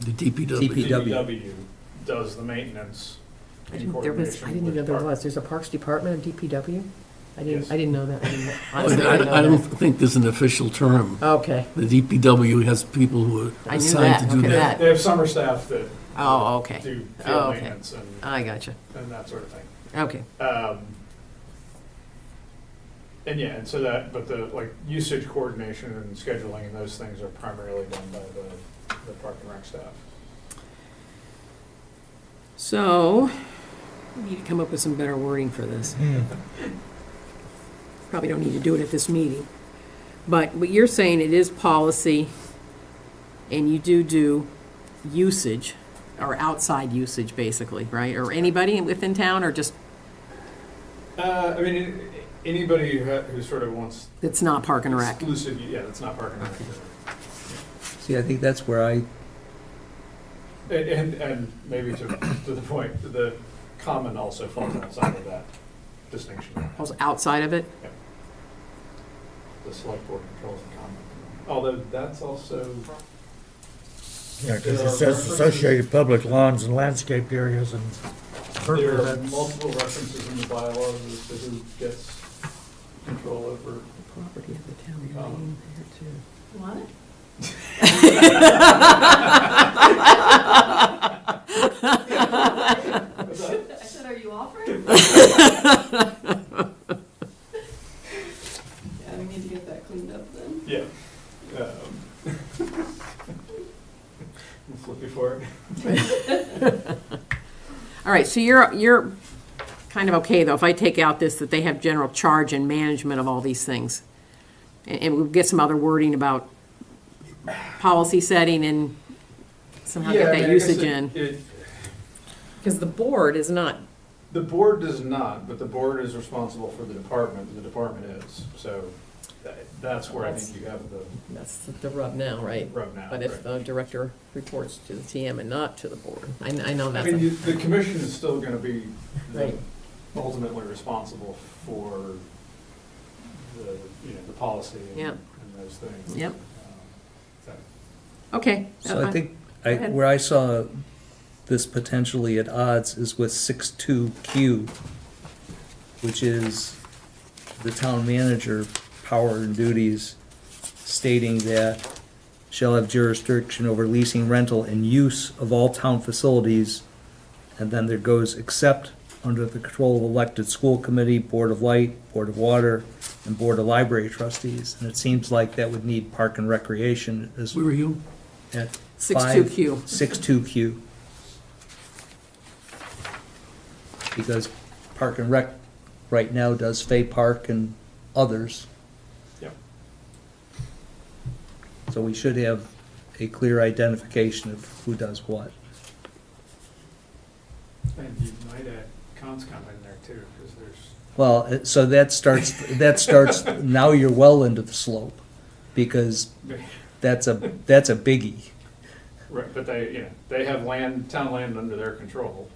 The DPW. the DPW. DPW does the maintenance I in didn't coordination even know with there Park- was. There's a Parks Department of DPW? I Yes. didn't know that. Honestly, I didn't know don't that. think there's an official term. Okay, The DPW has people who I are knew assigned that. to do Okay, that. that. They have summer staff that oh, okay. do Oh, field okay. maintenance I gotcha. and that sort of thing. Okay, And yeah, and so that, but the usage coordination and scheduling and those things are primarily done by the Park and Rec staff. so, we need to come up with some better wording for this. Probably don't need to do it at this meeting. But what you're saying, it is policy, and you do usage, or outside usage, basically, right? Or anybody within town, or just, I mean, anybody who sort of wants it's not Park and Rec? exclusive, yeah, that's not Park and Rec. See, I think that's where I, And maybe to the point, the common also falls outside of that distinction. Also outside of it? The select board controls the common. Although that's also, Yeah, because it says associated public lawns and landscaped areas and. There are that's- multiple references in the bylaws as to who gets control over. Property of the town. Um, What? I said, are you offering? Yeah, we need to get that cleaned up then. Yeah. I'm flipping for it. All right, so you're kind of okay, though, if I take out this, that they have general charge and management of all these things? And we'll get some other wording about policy setting and somehow get that usage in. Because the board is not, The board does not, but the board is responsible for the department is, so that's where I think you have the that's the rub now, right? rub now. But if right? the director reports to the TM and not to the board, I know I that's mean, a, the commission is still gonna be Right. ultimately responsible for the, the policy Yeah. and those things. Yep. So- okay. So I think, ahead. where I saw this potentially at odds is with 6.2Q, which is the town manager power and duties, stating that shall have jurisdiction over leasing, rental, and use of all town facilities, and then there goes except under the control of elected school committee, board of light, board of water, and board of library trustees. And it seems like that would need park and recreation as Where are you? at 6.2Q. 6.2Q. Because Park and Rec right now does Fay Park and others. Yep. So we should have a clear identification of who does what. And you might add conscom in there too, because there's. Well, so that starts, now you're well into the slope, because that's a biggie, Right, but they have town land under their control.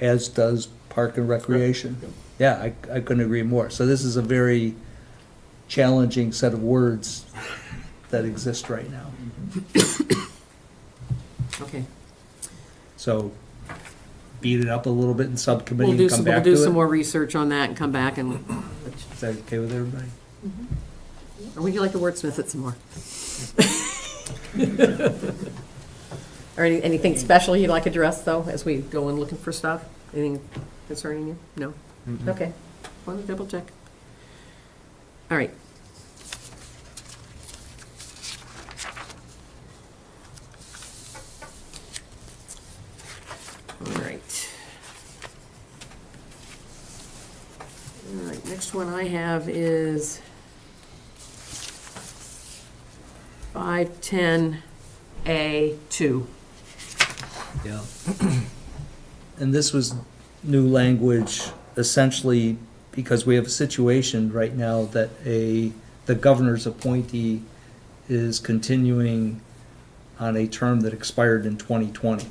as does Park and Recreation. Yeah, I couldn't agree more. So this is a very challenging set of words that exist right now. Okay. So beat it up a little bit in subcommittee We'll do and come some, back we'll to do some it. more research on that and come back and, Is that okay with everybody? or would you like to wordsmith it some more? Or anything special you'd like addressed, though, as we go in looking for stuff? Anything concerning you? No? Okay. Want to double check? All right. All right. All right, next one I have is 510A2. Yeah. And this was new language essentially because we have a situation right now that the governor's appointee is continuing on a term that expired in 2020.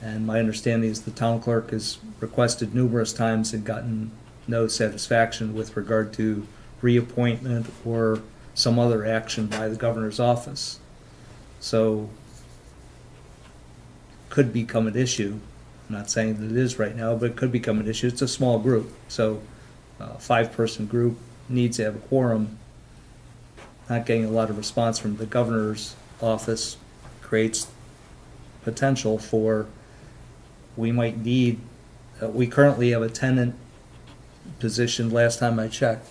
And my understanding is the town clerk has requested numerous times and gotten no satisfaction with regard to reappointment or some other action by the governor's office. So could become an issue. I'm not saying that it is right now, but it could become an issue. It's a small group, so a 5-person group needs to have a quorum. Not getting a lot of response from the governor's office creates potential for, we might need, we currently have a tenant position, last time I checked,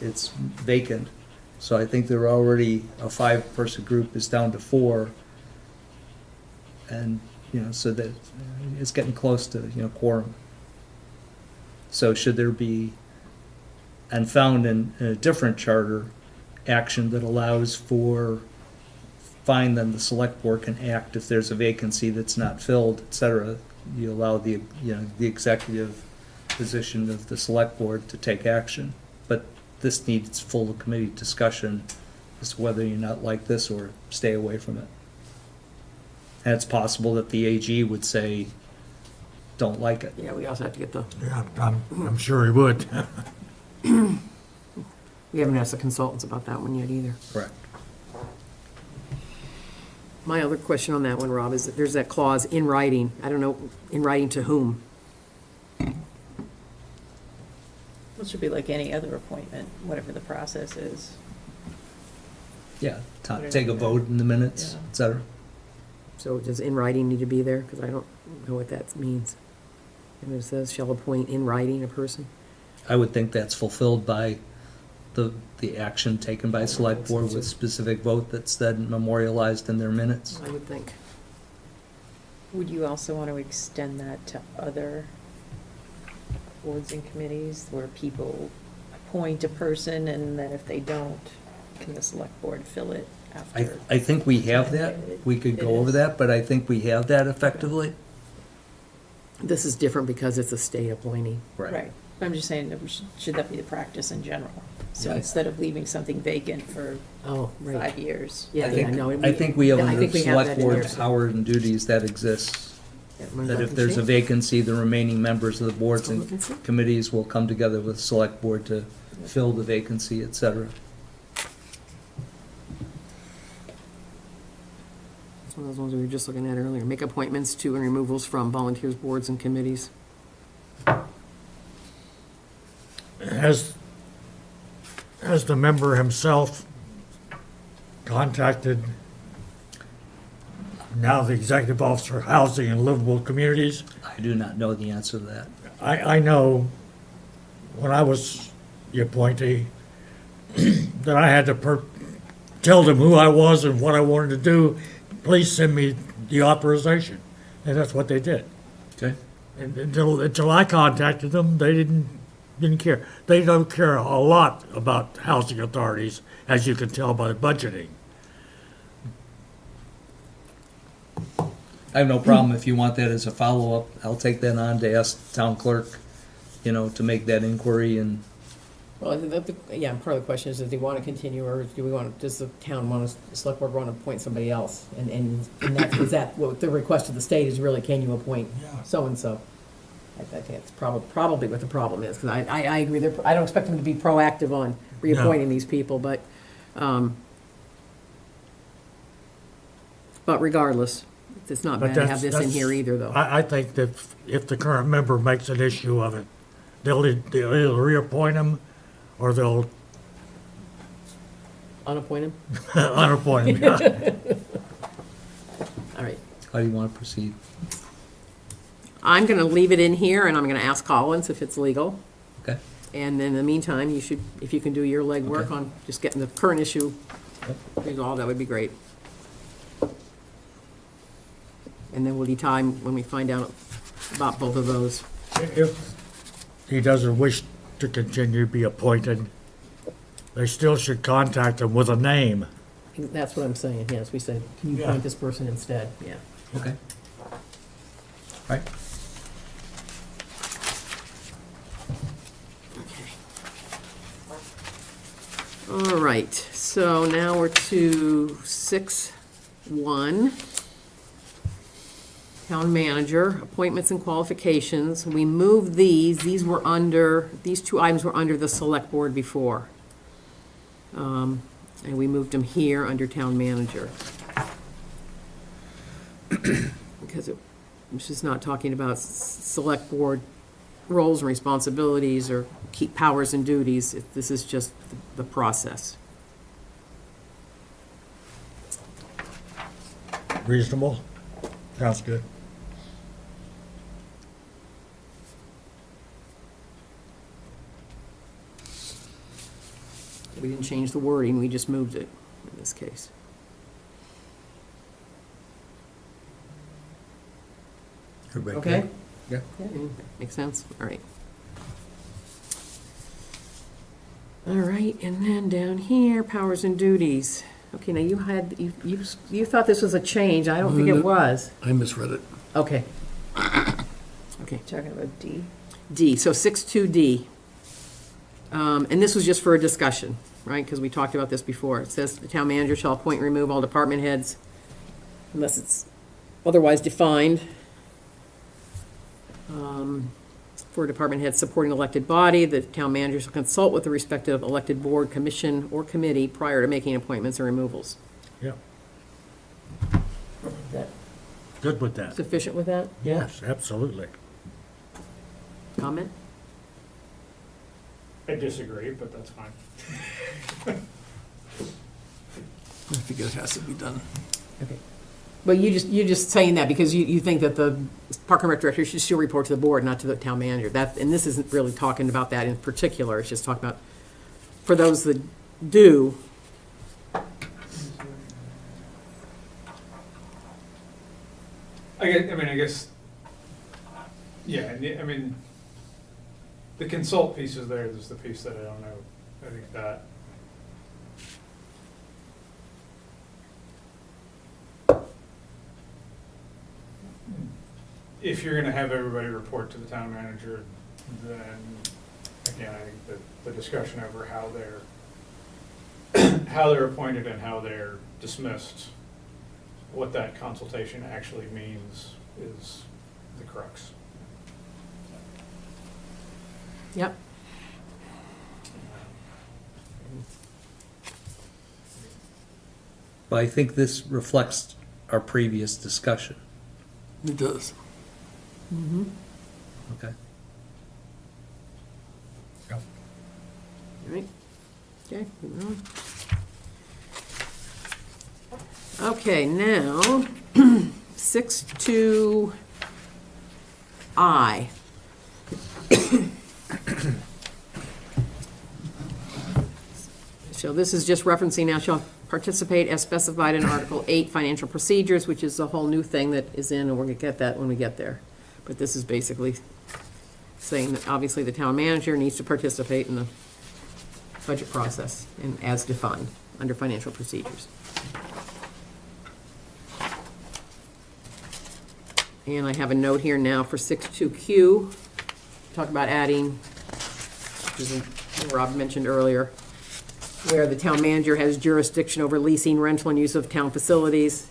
it's vacant. So I think there are already, a 5-person group is down to 4. And, so that it's getting close to, quorum. So should there be, and found in a different charter, action that allows for, fine, then the select board can act if there's a vacancy that's not filled, et cetera. You allow the executive position of the select board to take action. But this needs full committee discussion as to whether you not like this or stay away from it. And it's possible that the AG would say, don't like it. Yeah, we also have to get the, Yeah, I'm sure he would. we haven't asked the consultants about that one yet either. Correct. My other question on that one, Rob, is that there's that clause, in writing. I don't know, in writing to whom? It should be like any other appointment, whatever the process is. Yeah, take a vote in the minutes, Yeah. et cetera. So does in writing need to be there? Because I don't know what that means. And it says, shall appoint in writing a person? I would think that's fulfilled by the action taken by select board with specific vote that's then memorialized in their minutes. I would think. Would you also want to extend that to other boards and committees where people appoint a person and then if they don't, can the select board fill it after? I think we have that. We could go over that, but I think we have that effectively. This is different because it's a state appointee. Right. I'm just saying, that should that be the practice in general? So Yeah. instead of leaving something vacant for Oh, 5 years. Yeah, yeah, no. I think we have I under think we have select that in there. board powers and duties that exists. That if there's a vacancy, the remaining members of the boards and committees will come together with select board to fill the vacancy, et cetera. It's one of those ones we were just looking at earlier. Make appointments to and removals from volunteers, boards, and committees. Has the member himself contacted now the Executive Officer of Housing and Livable Communities? I do not know the answer to that. I know when I was the appointee that I had to tell them who I was and what I wanted to do. Please send me the authorization. And that's what they did. Okay. And until I contacted them, they didn't care. They don't care a lot about housing authorities, as you can tell by the budgeting. I have no problem if you want that as a follow-up. I'll take that on to ask town clerk, to make that inquiry and, Well, yeah, part of the question is, do they want to continue, or does the town want to, the select board want to appoint somebody else? And is that what the request of the state is really, can you appoint so-and-so? I think that's probably what the problem is, because I agree, I don't expect them to be proactive on reappointing these people, but regardless, it's not But bad to have this in that's- here either, though. I think that if the current member makes an issue of it, they'll either reappoint him or they'll Unappointed? unappoint him. Yeah. All right. how do you want to proceed? I'm going to leave it in here, and I'm going to ask Collins if it's legal. Okay? And then in the meantime, you should, if you can do your legwork Okay. on just getting the current issue resolved, that would be great. And then will be time when we find out about both of those. If he doesn't wish to continue to be appointed, they still should contact him with a name. That's what I'm saying, yes, we said, can you Yeah. appoint this person instead? Yeah. Okay. Right. All right, so now we're to 6.1. Town manager, appointments and qualifications. We moved these two items were under the select board before. And we moved them here under town manager. Because this is not talking about select board roles and responsibilities or key powers and duties. This is just the process. Reasonable? Sounds good. We didn't change the wording, we just moved it in this case. Everybody Okay? Yeah. Makes sense? All right. All right, and then down here, powers and duties. Okay, now you thought this was a change, I don't think it was. I misread it. Okay. Okay, Talking about D. D, so 6.2D. And this was just for a discussion, right? Because we talked about this before. It says the town manager shall appoint and remove all department heads unless it's otherwise defined. For a department head supporting elected body, the town manager shall consult with the respective elected board, commission, or committee prior to making appointments or removals. Yeah. that Good with that. sufficient with that? Yes, absolutely. Comment? I disagree, but that's fine. I think it has to be done. Okay. Well, you're just saying that because you think that the Park and Rec director should still report to the board, not to the town manager. That, and this isn't really talking about that in particular, it's just talking about, for those that do, I guess, yeah, I mean, the consult piece is there, there's the piece that I don't know. I think that if you're gonna have everybody report to the town manager, then, again, I think that the discussion over how they're appointed and how they're dismissed, what that consultation actually means is the crux. yep. But I think this reflects our previous discussion. It does. Okay. All right. Okay, moving on. Okay, now, 6.2I. So this is just referencing now shall participate as specified in Article 8, financial procedures, which is a whole new thing that is in, and we're going to get that when we get there. But this is basically saying that obviously the town manager needs to participate in the budget process and as defined under financial procedures. And I have a note here now for 6.2Q, talk about adding, which is what Rob mentioned earlier, where the town manager has jurisdiction over leasing, rental, and use of town facilities.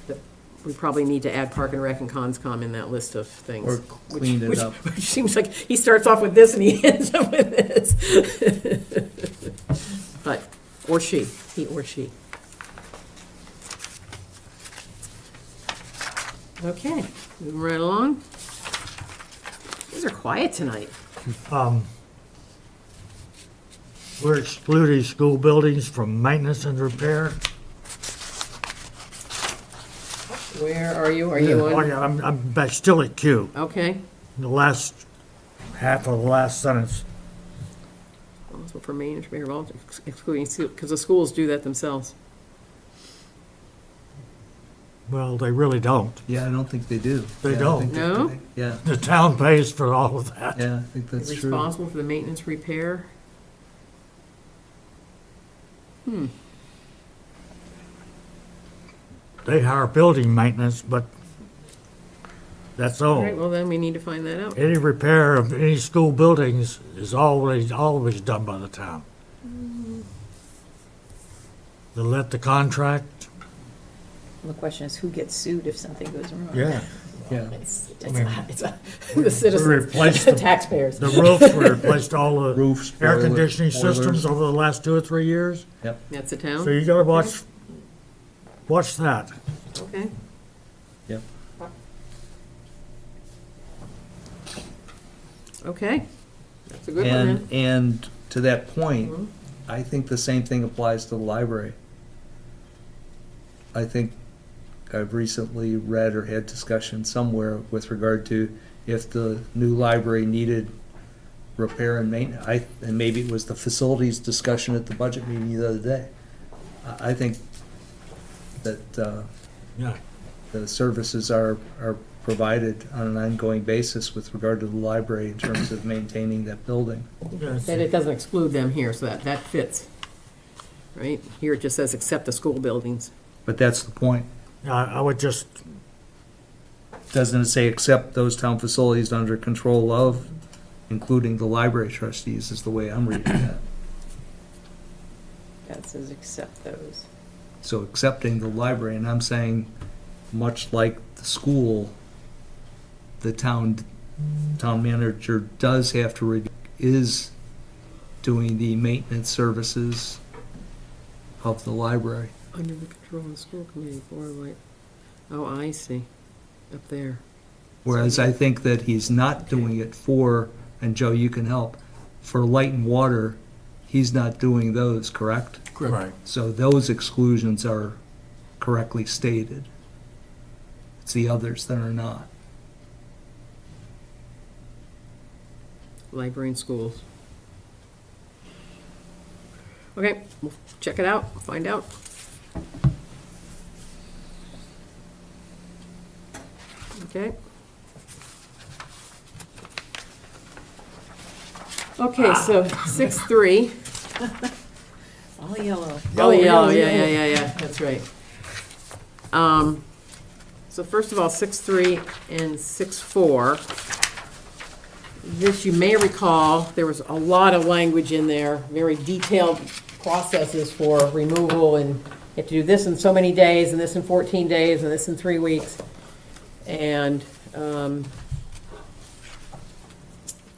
That we probably need to add Park and Rec and Conscom in that list of things. Or clean it up. Which seems like he starts off with this and he ends up with this. But, or she, he or she. Okay, moving right along. These are quiet tonight. We're excluding school buildings from maintenance and repair. Where are you? Are you Oh, on? yeah, I'm back still at Q, Okay. the last half of the last sentence. Also for maintenance, repair, all excluding, because the schools do that themselves. Well, they really don't. Yeah, I don't think they do. They Yeah, I don't. think they- No? Yeah, The town pays for all of that. yeah, I think that's true. Responsible for the maintenance, repair. They hire building maintenance, but that's All right, all. well, then we need to find that out. Any repair of any school buildings is always done by the town. They let the contract, The question is, who gets sued if something goes wrong? yeah. Yeah. The citizens, replaced the the- taxpayers. The roofs, we replaced all the Roofs, air boiler- conditioning systems boilers. over the last 2 or 3 years. Yep. That's the So town? you gotta watch that. Okay. Yep. Okay. That's a good one then. And to that point, Mhm. I think the same thing applies to the library. I think I've recently read or had discussion somewhere with regard to if the new library needed repair and maintenance. And maybe it was the facilities discussion at the budget meeting the other day. I think that Yeah. the services are provided on an ongoing basis with regard to the library in terms of maintaining that building. That it doesn't exclude them here, so that fits. Right? Here it just says except the school buildings. But that's the point. I would just, Doesn't it say except those town facilities under control of, including the library trustees, is the way I'm reading that. That says accept those. So accepting the library, and I'm saying, much like the school, the town manager does have to review, is doing the maintenance services of the library. Under the control of the school committee for like, Oh, I see, up there. Whereas I think that he's not doing it for, and Joe, you can help, for light and water, he's not doing those, correct? Correct. So those exclusions are correctly stated. It's the others that are not. Library and schools. Okay, we'll check it out, find out. Okay. Okay, so 6-3. All yellow. Oh, yeah, that's right. So first of all, 6-3 and 6-4. This, you may recall, there was a lot of language in there, very detailed processes for removal, and you have to do this in so many days, and this in 14 days, and this in 3 weeks. And found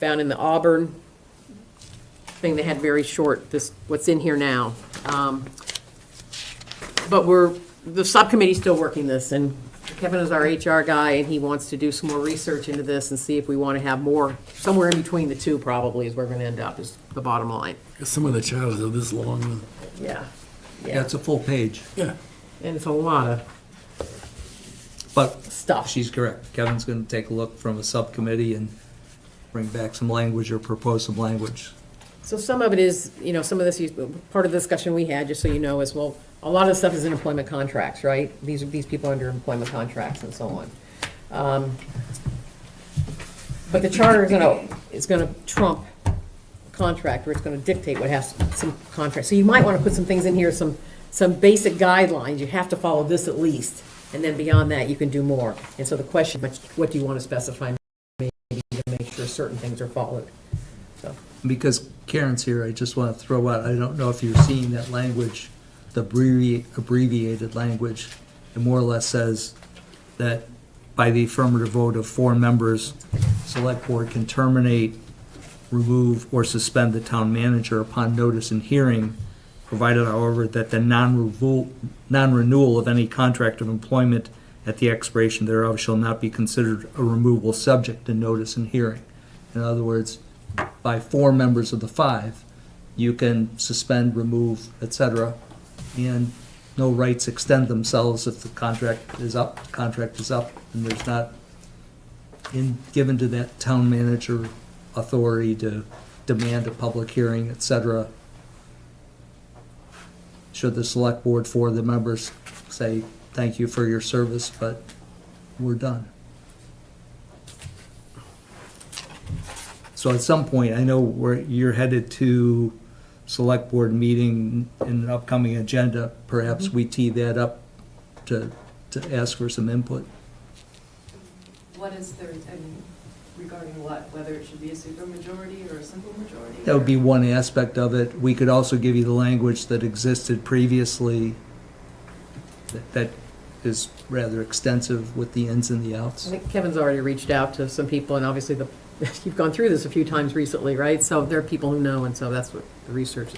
in the Auburn thing, they had very short, this, what's in here now. But the subcommittee's still working this, and Kevin is our HR guy, and he wants to do some more research into this and see if we want to have more, somewhere in between the two probably is where we're going to end up, is the bottom line. Some of the charters are this long. And Yeah. Yeah, it's a full page, yeah. And it's a lot of but stuff. she's correct. Kevin's going to take a look from a subcommittee and bring back some language or propose some language. So some of it is, some of this, part of the discussion we had, just so you know, is, well, a lot of the stuff is in employment contracts, right? These people are under employment contracts and so on. But the charter is gonna trump contract, or it's gonna dictate what has some contract. So you might wanna put some things in here, some basic guidelines. You have to follow this at least, and then beyond that, you can do more. And so the question, what do you wanna specify, maybe to make sure certain things are followed? So. Because Karen's here, I just want to throw out, I don't know if you're seeing that language, the abbreviated language. It more or less says that by the affirmative vote of 4 members, select board can terminate, remove, or suspend the town manager upon notice and hearing, provided, however, that the non-renewal of any contract of employment at the expiration thereof shall not be considered a removal subject to notice and hearing. In other words, by 4 members of the 5, you can suspend, remove, etc., and no rights extend themselves if the contract is up, and there's not given to that town manager authority to demand a public hearing, etc. Should the select board, 4 of the members, say, thank you for your service, but we're done. So at some point, I know you're headed to select board meeting in an upcoming agenda. Perhaps we tee that up to ask for some input. What is regarding what, whether it should be a supermajority or a simple majority? That would be one aspect of it. We could also give you the language that existed previously that is rather extensive with the ins and the I outs. think Kevin's already reached out to some people, and obviously you've gone through this a few times recently, right? So there are people who know, and so that's what the research,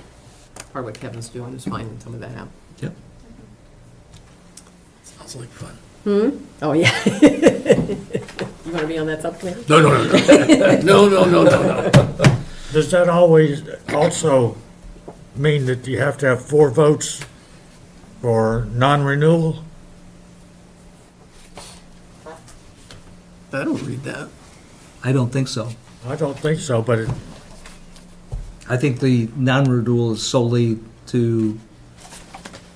part of what Kevin's doing is finding some of that out. Yep. Sounds like fun. Oh, yeah. You want to be on that subcommittee? No. No. Does that always also mean that you have to have 4 votes for non-renewal? I don't read that. I don't think so. I don't think so, but I think the non-renewal is solely to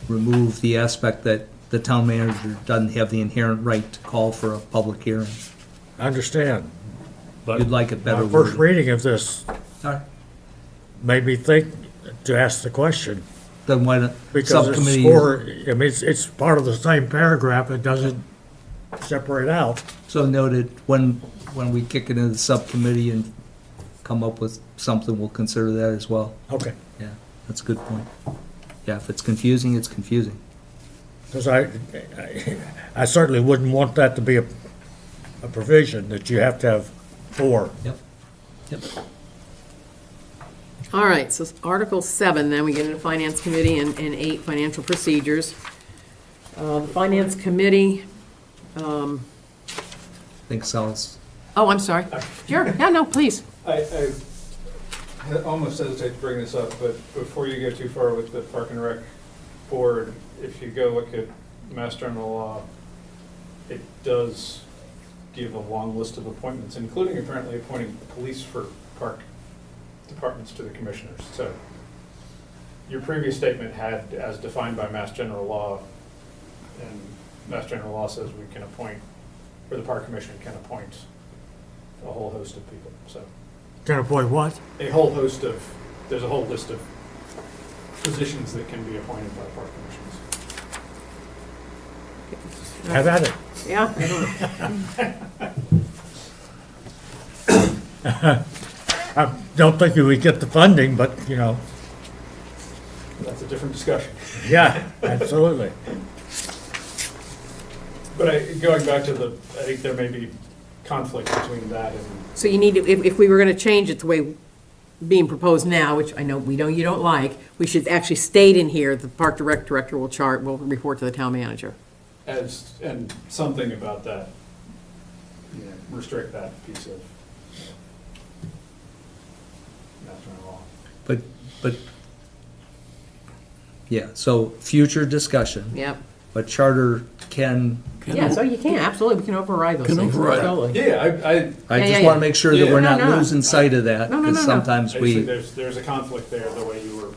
remove the aspect that the town manager doesn't have the inherent right to call for a public hearing. I understand. But You'd like it better my first worded. reading of this All right. made me think to ask the question. Then why not, Because it's subcommittee, it's part of the same paragraph, it doesn't separate out. so noted, when we kick it into the subcommittee and come up with something, we'll consider that as well. Okay, Yeah, that's a good point. Yeah, if it's confusing, it's confusing. because I certainly wouldn't want that to be a provision, that you have to have 4. Yep. All right, so Article 7, then we get into Finance Committee, and 8, financial procedures. The Finance Committee, Think Sal's. Oh, I'm sorry. Sure, yeah, no, please. I almost hesitate to bring this up, but before you go too far with the Park and Rec Board, if you go look at Mass General Law, it does give a long list of appointments, including apparently appointing police for park departments to the commissioners. So your previous statement had, as defined by Mass General Law, and Mass General Law says we can appoint, or the Park Commission can appoint a whole host of people, so. Can appoint what? A whole host of, there's a whole list of positions that can be appointed by park commissions. Have at it. Yeah. I don't think we get the funding, but, you know, That's a different discussion. yeah, absolutely. But going back to I think there may be conflict between that and, So you need to, if we were gonna change it the way being proposed now, which I know you don't like, we should actually state in here, the park director will report to the town manager. and something about that, restrict that piece of Mass General Law. But, yeah, so future discussion, Yep. but charter can, Yeah, so you can, absolutely, we can override those Can things. override. Totally. Yeah, I Yeah, just yeah, want yeah. to make sure that Yeah. we're No, not no. losing sight of that, No, no, because no, no. sometimes I just think we, there's a conflict there, the way you were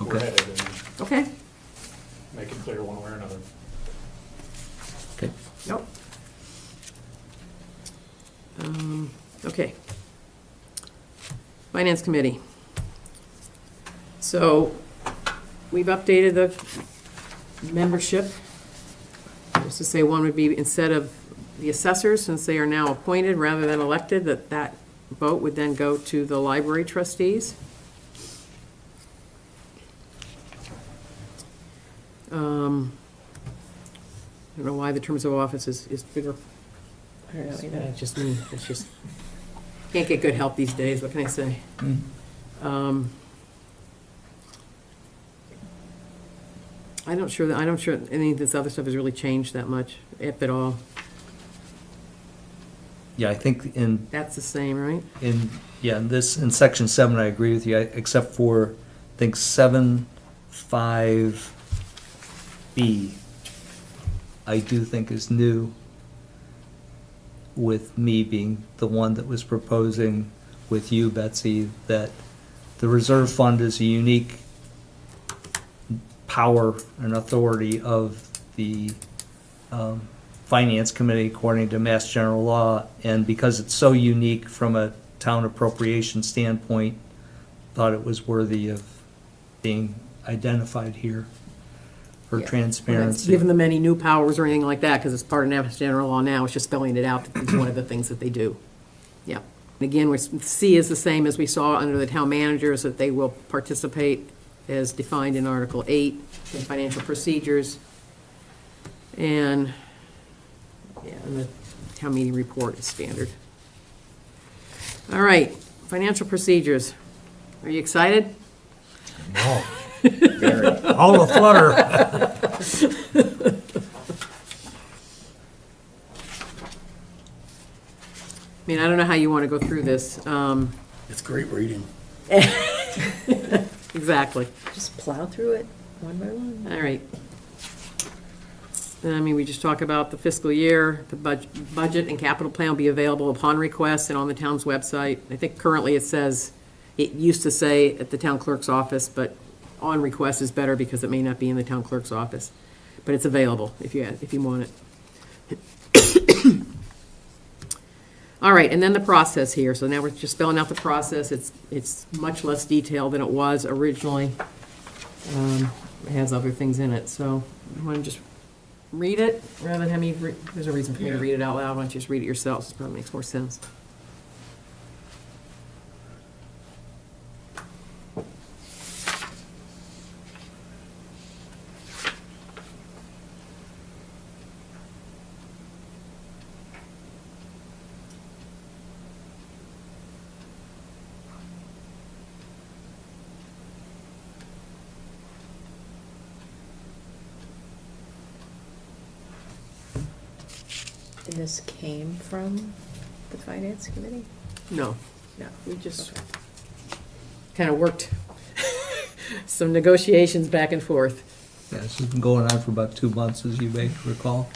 Okay. headed, and Okay, make it clear one way or another. okay. nope. Okay. Finance Committee. So, we've updated the membership. Just to say one would be, instead of the assessors, since they are now appointed rather than elected, that vote would then go to the library trustees. I don't know why the terms of office is bigger. I don't know, it's just me, it's just, can't get good help these days, what can I say? I'm not sure any of this other stuff has really changed that much, if at all. Yeah, I think That's the same, right? in section 7, I agree with you, except for, I think 7.5B, I do think is new, with me being the one that was proposing with you, Betsy, that the reserve fund is a unique power and authority of the Finance Committee according to Mass General Law, and because it's so unique from a town appropriation standpoint, thought it was worthy of being identified here for Yeah. transparency. Given the many new powers or anything like that, because it's part of Mass General Law now, it's just spelling it out, it's one of the things that they do. Yeah. And again, C is the same as we saw under the town managers, that they will participate as defined in Article 8 in financial procedures. And, yeah, and the town meeting report is standard. All right, financial procedures. Are you excited? No. All the flutter. I mean, I don't know how you want to go through this. It's great reading. Exactly. Just plow through it one by one. All right. I mean, we just talk about the fiscal year, the budget and capital plan will be available upon request and on the town's website. I think currently it used to say at the town clerk's office, but on request is better because it may not be in the town clerk's office. But it's available if you want it. All right, and then the process here. So now we're just spelling out the process. It's much less detailed than it was originally. It has other things in it, so you want to just read it rather than have me, there's a reason for me to read it out loud. Why don't you just read it yourselves? It probably makes more sense. And this came from the finance committee? No, we just kind of worked some negotiations back and forth. Yeah, this has been going on for about 2 months, as you may recall.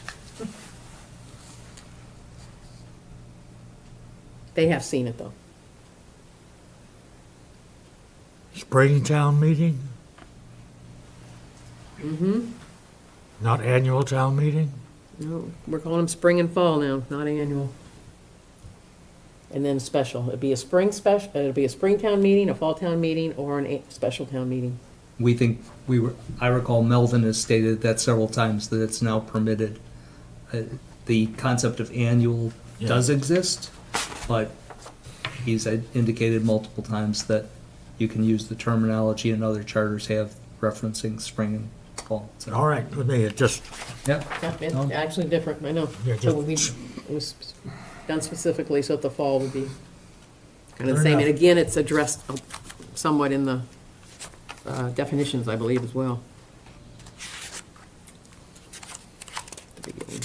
They have seen it, though. Spring town meeting, Mm-hmm. not annual town meeting? No, we're calling them spring and fall now, not annual. And then special. It'd be a spring special, it'd be a spring town meeting, a fall town meeting, or special town meeting. We think, I recall Melvin has stated that several times, that it's now permitted. The concept of annual does exist, but he's indicated multiple times that you can use the terminology and other charters have referencing spring and fall. So, All right, with me, it just, yeah, Yeah, it's No. actually different, I know. Yeah, So just- it was done specifically so that the fall would be kind of the Fair same. And enough. again, it's addressed somewhat in the definitions, I believe, as well. The beginning.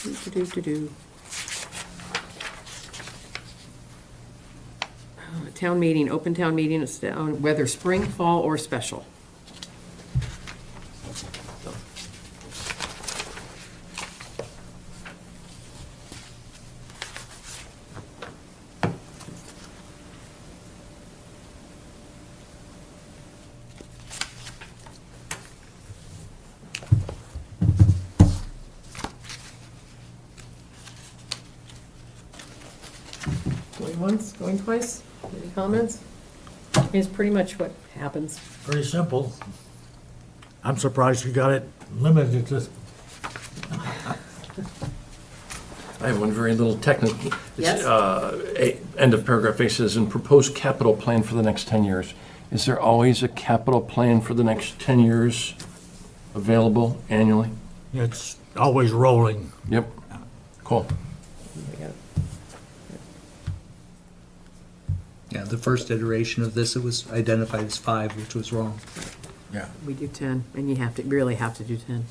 Do-do-do-do-do. Town meeting, open town meeting, it's down, whether spring, fall, or special. Going once, going twice? Any comments? It's pretty much what happens. pretty simple. I'm surprised you got it limited to, I have one very little technical. Yes. End of paragraph A says, "And proposed capital plan for the next 10 years." Is there always a capital plan for the next 10 years available annually? it's always rolling. Yep. Cool. yeah, the first iteration of this, it was identified as 5, which was wrong. Yeah. We do 10, and you really have to do 10.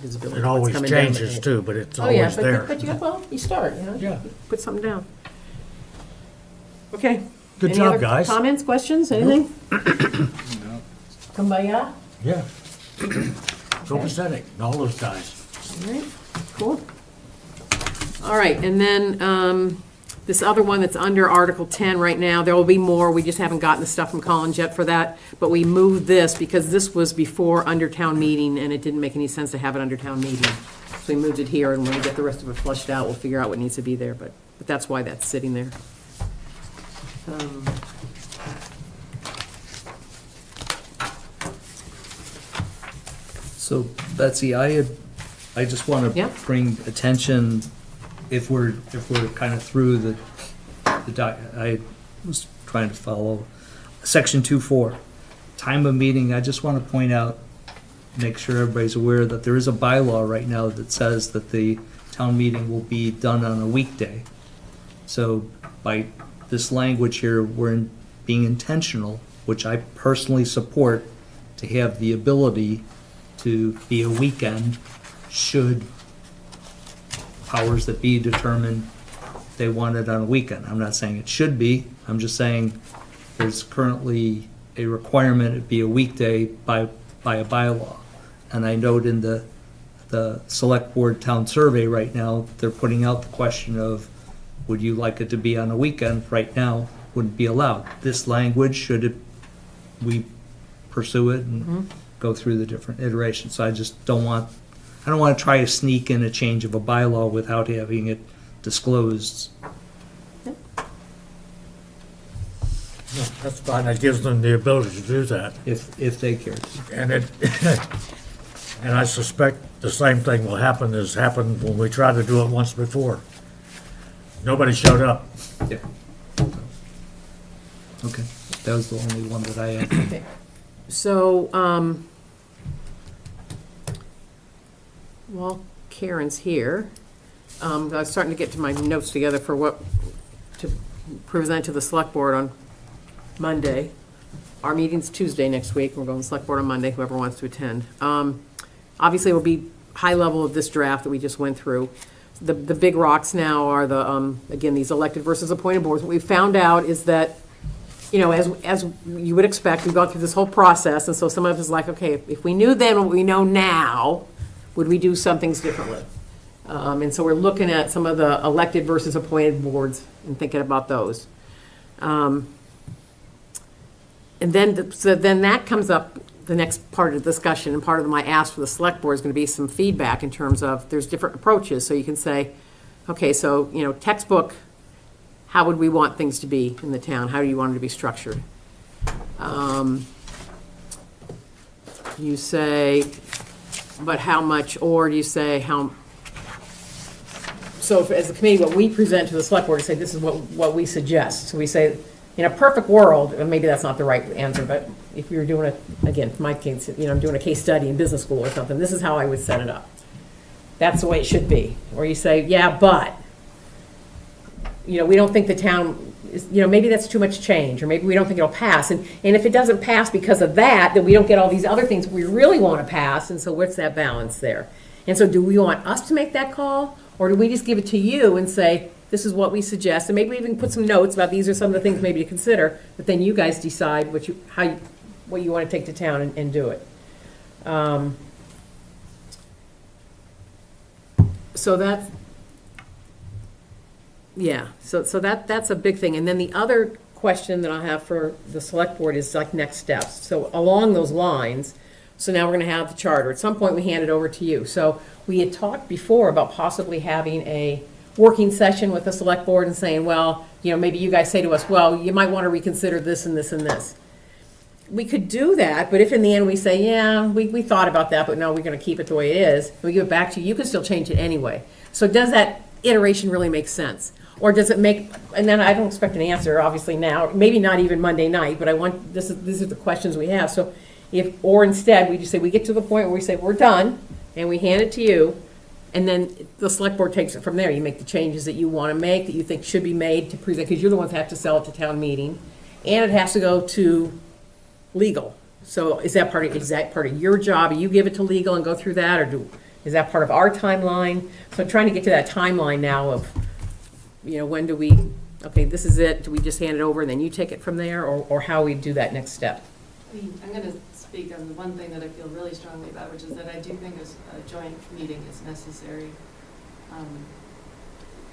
Visibility, It what's always coming down the changes page. too, but it's Oh, yeah, always there. but you start, you know? Yeah. Put something down. Okay. Good Any job, other guys. Comments, questions, anything? Kumbaya? Yeah. Copacetic, all those guys. All right, cool. All right, and then this other one that's under Article 10 right now, there will be more, we just haven't gotten the stuff from Collins yet for that, but we moved this because this was before under town meeting, and it didn't make any sense to have it under town meeting. So we moved it here, and when we get the rest of it flushed out, we'll figure out what needs to be there, but that's why that's sitting there. So Betsy, I just want Yeah. to bring attention, if we're kind of through the I was trying to follow, section 2.4, time of meeting, I just want to point out, make sure everybody's aware that there is a bylaw right now that says that the town meeting will be done on a weekday. So by this language here, we're being intentional, which I personally support, to have the ability to be a weekend should powers that be determine they want it on a weekend. I'm not saying it should be, I'm just saying there's currently a requirement it be a weekday by a bylaw. And I note in the select board town survey right now, they're putting out the question of, would you like it to be on a weekend? Right now, wouldn't be allowed. This language, we pursue it and go through the different iterations. So I just don't want to try to sneak in a change of a bylaw without having it disclosed. Yeah, that's fine, that gives them the ability to do that. If they care to. And and I suspect the same thing will happen as happened when we tried to do it once before. Nobody showed up. Yeah. Okay, that was the only one that I had. Okay. So, while Karen's here, I was starting to get to my notes together for what to present to the select board on Monday. Our meeting's Tuesday next week. We're going to select board on Monday, whoever wants to attend. Obviously, we'll be high level of this draft that we just went through. The big rocks now are the, again, these elected versus appointed boards. What we found out is that, you know, as you would expect, we've gone through this whole process, and so some of us is like, okay, if we knew then what we know now, would we do some things differently? And so we're looking at some of the elected versus appointed boards and thinking about those. And then, so then that comes up, the next part of the discussion, and part of my ask for the select board is going to be some feedback in terms of, there's different approaches, so you can say, okay, so, you know, textbook, how would we want things to be in the town? How do you want it to be structured? You say, but how much, or do you say how, so as a committee, what we present to the select board is say, this is what we suggest. So we say, in a perfect world, and maybe that's not the right answer, but if you were doing a, again, for my case, you know, I'm doing a case study in business school or something, this is how I would set it up. That's the way it should be. Or you say, yeah, but, you know, we don't think the town is, you know, maybe that's too much change, or maybe we don't think it'll pass. And if it doesn't pass because of that, then we don't get all these other things we really want to pass, and so what's that balance there? And so do we want us to make that call, or do we just give it to you and say, this is what we suggest, and maybe we even put some notes about these are some of the things maybe to consider, but then you guys decide what you want to take to town and do it. So that's, yeah, so that's a big thing. And then the other question that I have for the select board is like next steps. So along those lines, so now we're going to have the charter. At some point, we hand it over to you. So we had talked before about possibly having a working session with the select board and saying, well, you know, maybe you guys say to us, well, you might want to reconsider this and this and this. We could do that, but if in the end we say, yeah, we thought about that, but no, we're going to keep it the way it is, and we give it back to you, you can still change it anyway. So does that iteration really make sense? Or does it make, and then I don't expect an answer, obviously now, maybe not even Monday night, but I want, these are the questions we have. So if, or instead, we just say, we get to the point where we say, we're done, and we hand it to you, and then the select board takes it from there. You make the changes that you want to make, that you think should be made to present, because you're the ones that have to sell it to town meeting, and it has to go to legal. So is that part of your job? You give it to legal and go through that, or is that part of our timeline? So I'm trying to get to that timeline now of, you know, when do we, okay, this is it, do we just hand it over and then you take it from there, or how we do that next step? I mean, I'm going to speak on the one thing that I feel really strongly about, which is that I do think a joint meeting is necessary.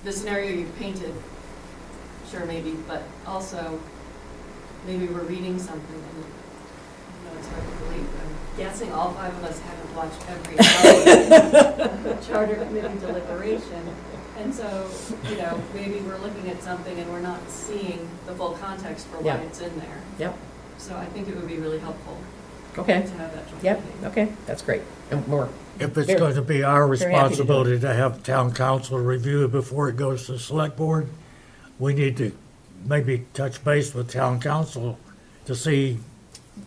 The scenario you painted, sure, maybe, but also maybe we're reading something, and I know it's hard to believe, but I'm guessing all 5 of us haven't watched every hour of charter committee deliberation. And so, you know, maybe we're looking at something and we're not seeing the full context for why Yeah. it's in there. Yep, So I think it would be really helpful okay, to have that joint yep, meeting. okay, that's great. And more, If it's Very- going to be our very happy to do it. responsibility to have town council review it before it goes to the select board, we need to maybe touch base with town council to see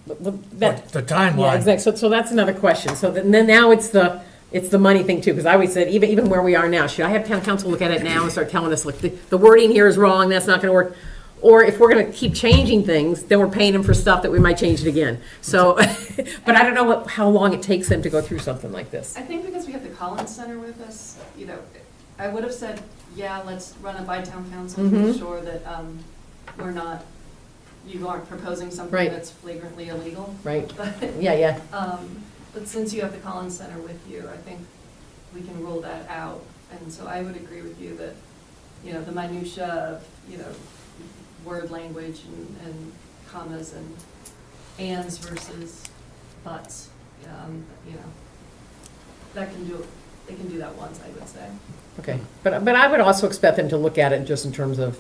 what the yeah, timeline. exactly, so that's another question. So then now it's the money thing too, because I always said, even where we are now, should I have town council look at it now and start telling us, look, the wording here is wrong, that's not gonna work? Or if we're gonna keep changing things, then we're paying them for stuff that we might change it again. So, but I don't know how long it takes them to go through something like this. I think because we have the Collins Center with us, you know, I would have said, yeah, let's run it by town council to make sure that we're not, you aren't proposing something Right. that's flagrantly illegal. Right, But, yeah, but since you have the Collins Center with you, I think we can rule that out. And so I would agree with you that, you know, the minutia of, you know, word language and commas and ands versus buts, you know, they can do that once, I would say. okay. But I would also expect them to look at it just in terms of,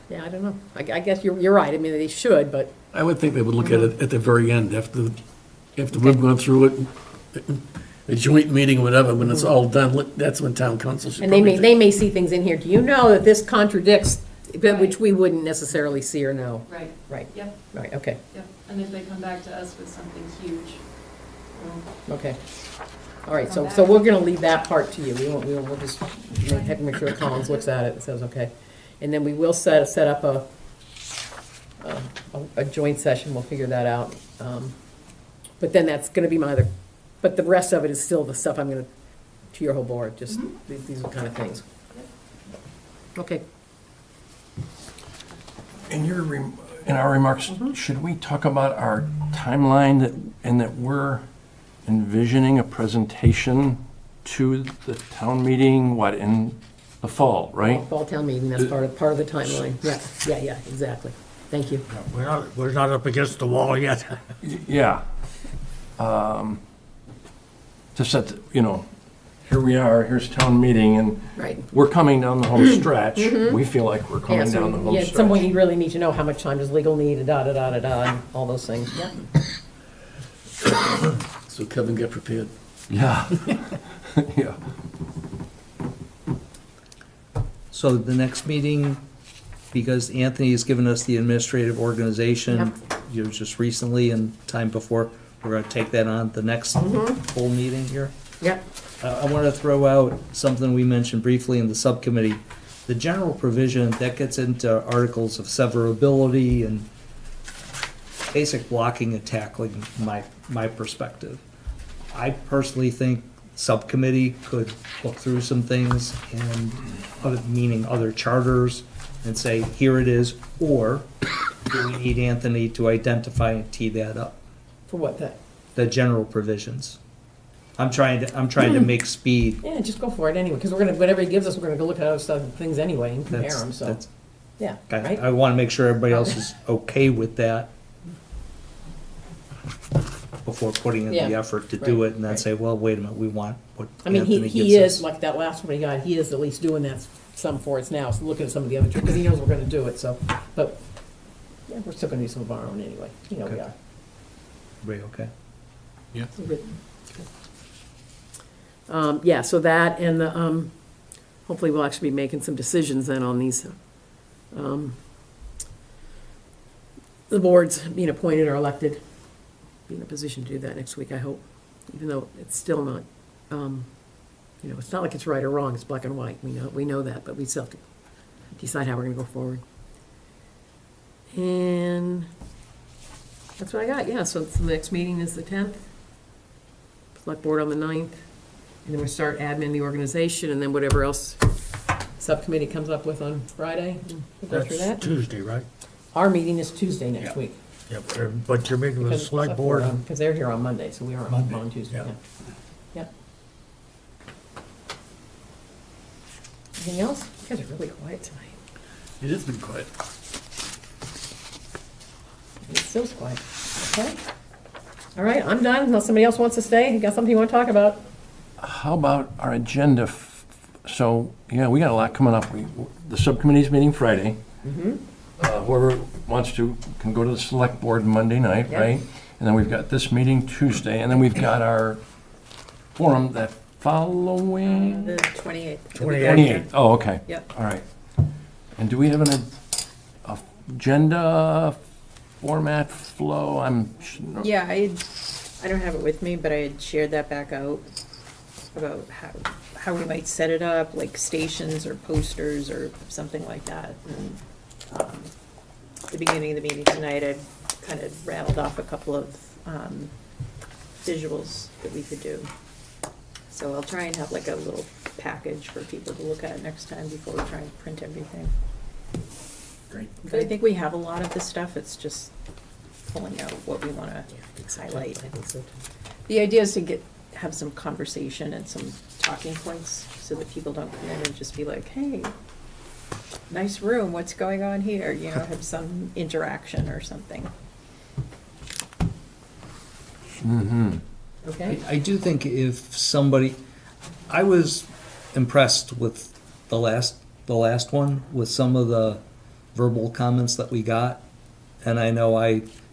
yeah, I don't know. I guess you're right, I mean, they should, but, I would think they would look at it at the very end, after we've gone through it, a joint meeting or whatever, when it's all done, that's when town council should and probably they may see things in here. Do you know that this contradicts, which we wouldn't necessarily see or know? Right, Right, yep, right, okay, yep. And if they come back to us with something huge, well, okay. All right, so we're gonna leave that part to you. We'll just have to make sure Collins looks at it and says, okay. And then we will set up a joint session, we'll figure that out. But then that's gonna be my other But the rest of it is still the stuff I'm gonna, to your whole board, just these are the kind of things. Okay. In our remarks, should we talk about our timeline and that we're envisioning a presentation to the town meeting, in the fall, right? Fall town meeting, that's part of the timeline. Yeah, exactly. Thank you. We're not up against the wall yet. Yeah. To set, here we are, here's town meeting, and Right. we're coming down the home stretch. We feel like we're Yeah, coming so, down the home yeah, at some point stretch. you really need to know how much time does legal need, and and all those things. Yeah. So Kevin, get prepared. Yeah. Yeah. So the next meeting, because Anthony has given us the administrative organization, just recently and time before, we're gonna take that on the next full meeting here. Yep. I want to throw out something we mentioned briefly in the subcommittee. The general provision, that gets into articles of severability and basic blocking and tackling, my perspective. I personally think subcommittee could look through some things and, meaning other charters, and say, here it is, or do we need Anthony to identify and tee that up? For what, that? The general provisions. I'm trying to make speed. Yeah, just go for it anyway, because we're gonna, whatever he gives us, we're gonna go look at other stuff, things anyway, and compare That's- them, so, that's- yeah, I right? want to make sure everybody else is okay with that before putting in the Yeah, effort to do right, it, and then right. say, well, wait a minute, we want what I mean, Anthony he gives is, us. like that last one he got, he is at least doing that some for us now, so looking at some of the other, because he knows we're gonna do it, so, but, yeah, we're still gonna do some of our own anyway, we Okay. are. Everybody okay? So good. Yeah, so that, and the, hopefully we'll actually be making some decisions then on these, the boards being appointed or elected, be in a position to do that next week, I hope, even though it's still not, it's not like it's right or wrong, it's black and white, we know that, but we still have to decide how we're gonna go forward. And that's what I got, yeah, so the next meeting is the 10th, select board on the 9th, and then we start admin the organization, and then whatever else subcommittee comes up with on Friday, and we'll go through That's that. Tuesday, right? Our meeting is Tuesday next Yeah. week. Yep, but you're meeting with the because select board. Because they're here on Monday, so we are Monday, on Tuesday, yeah. yeah. Yep. Anything else? You guys are really quiet tonight. It has been quiet. It's still quiet. Okay. All right, I'm done, unless somebody else wants to stay. You got something you want to talk about? How about our agenda? So, yeah, we got a lot coming up. The subcommittee's meeting Friday. Whoever wants to can go to the select board Monday night, Yeah. right? And then we've got this meeting Tuesday, and then we've got our forum that following. The 28th. 28th. Oh, okay. Yep. All right. And do we have an agenda format flow? Yeah, I don't have it with me, but I had shared that back out about how we might set it up, like stations or posters or something like that. And, at the beginning of the meeting tonight, I kind of rattled off a couple of visuals that we could do. So I'll try and have like a little package for people to look at next time before we try and print everything. Great. But I think we have a lot of the stuff, it's just pulling out what we want to highlight. I think so, too. The idea is to have some conversation and some talking points so that people don't come in and just be like, hey, nice room, what's going on here? Have some interaction or something. Mm-hmm. Okay? I do think if somebody, I was impressed with the last one, with some of the verbal comments that we got. And I know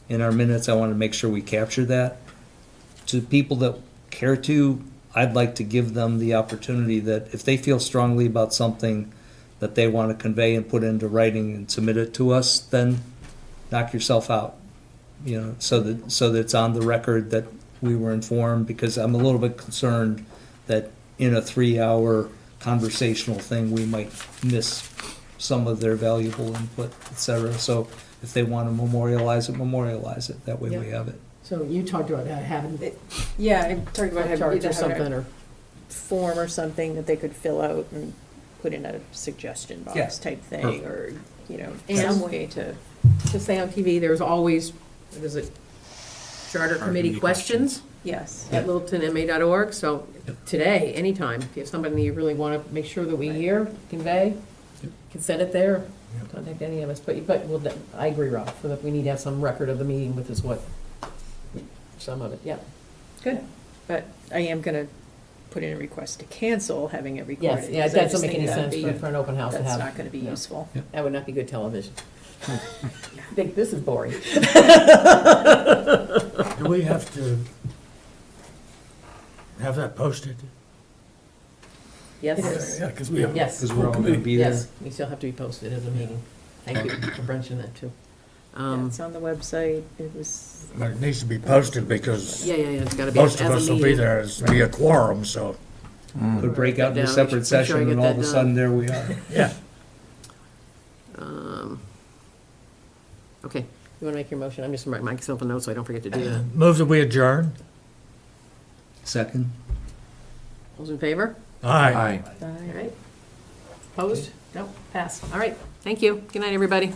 in our minutes, I want to make sure we capture that. To people that care to, I'd like to give them the opportunity that if they feel strongly about something that they want to convey and put into writing and submit it to us, then knock yourself out. So that it's on the record that we were informed, because I'm a little bit concerned that in a 3-hour conversational thing, we might miss some of their valuable input, et cetera. So if they want to memorialize it, that way we Yeah. have it. So you talked about having Yeah, I talked about having charts either or having something, a or, form or something that they could fill out and put in a suggestion Yeah. box type thing, Perfect. or, you know, And- some way to, to stay on TV, there's always, what is it? Charter Committee Committee questions yes. at littletonma.org, so today, anytime, if you have somebody you really want to make sure that we hear, convey, you can send it there, contact any of us, but, well, I agree, Rob, so that we need to have some record of the meeting with is what, some of it, yeah. Good, but I am gonna put in a request to cancel having it recorded. Yes, yeah, it 'cause I doesn't just make think any that'd sense be- for an open house to have. That's not gonna be no. useful. That would not be good television. I think this is boring. Do we have to have that posted? Yes, Yeah, because we have. yes, Because we're all going to be there. yes, we still have to be posted as a meeting. Thank you for mentioning that, too. Yeah, It's on the website, it was, But it needs to be posted because Yeah, it's gotta be most as of a us will be meeting. there, it's be a quorum, so. Could break out into Down, a make sure separate I session get and all that of a done. sudden there we are. Yeah. Okay, you wanna make your motion? I'm just writing myself a note so I don't forget to do that. Move that we adjourn? Second? Those in favor? Aye. Aye. All right. Opposed? No, pass. All right, thank you. Good night, everybody.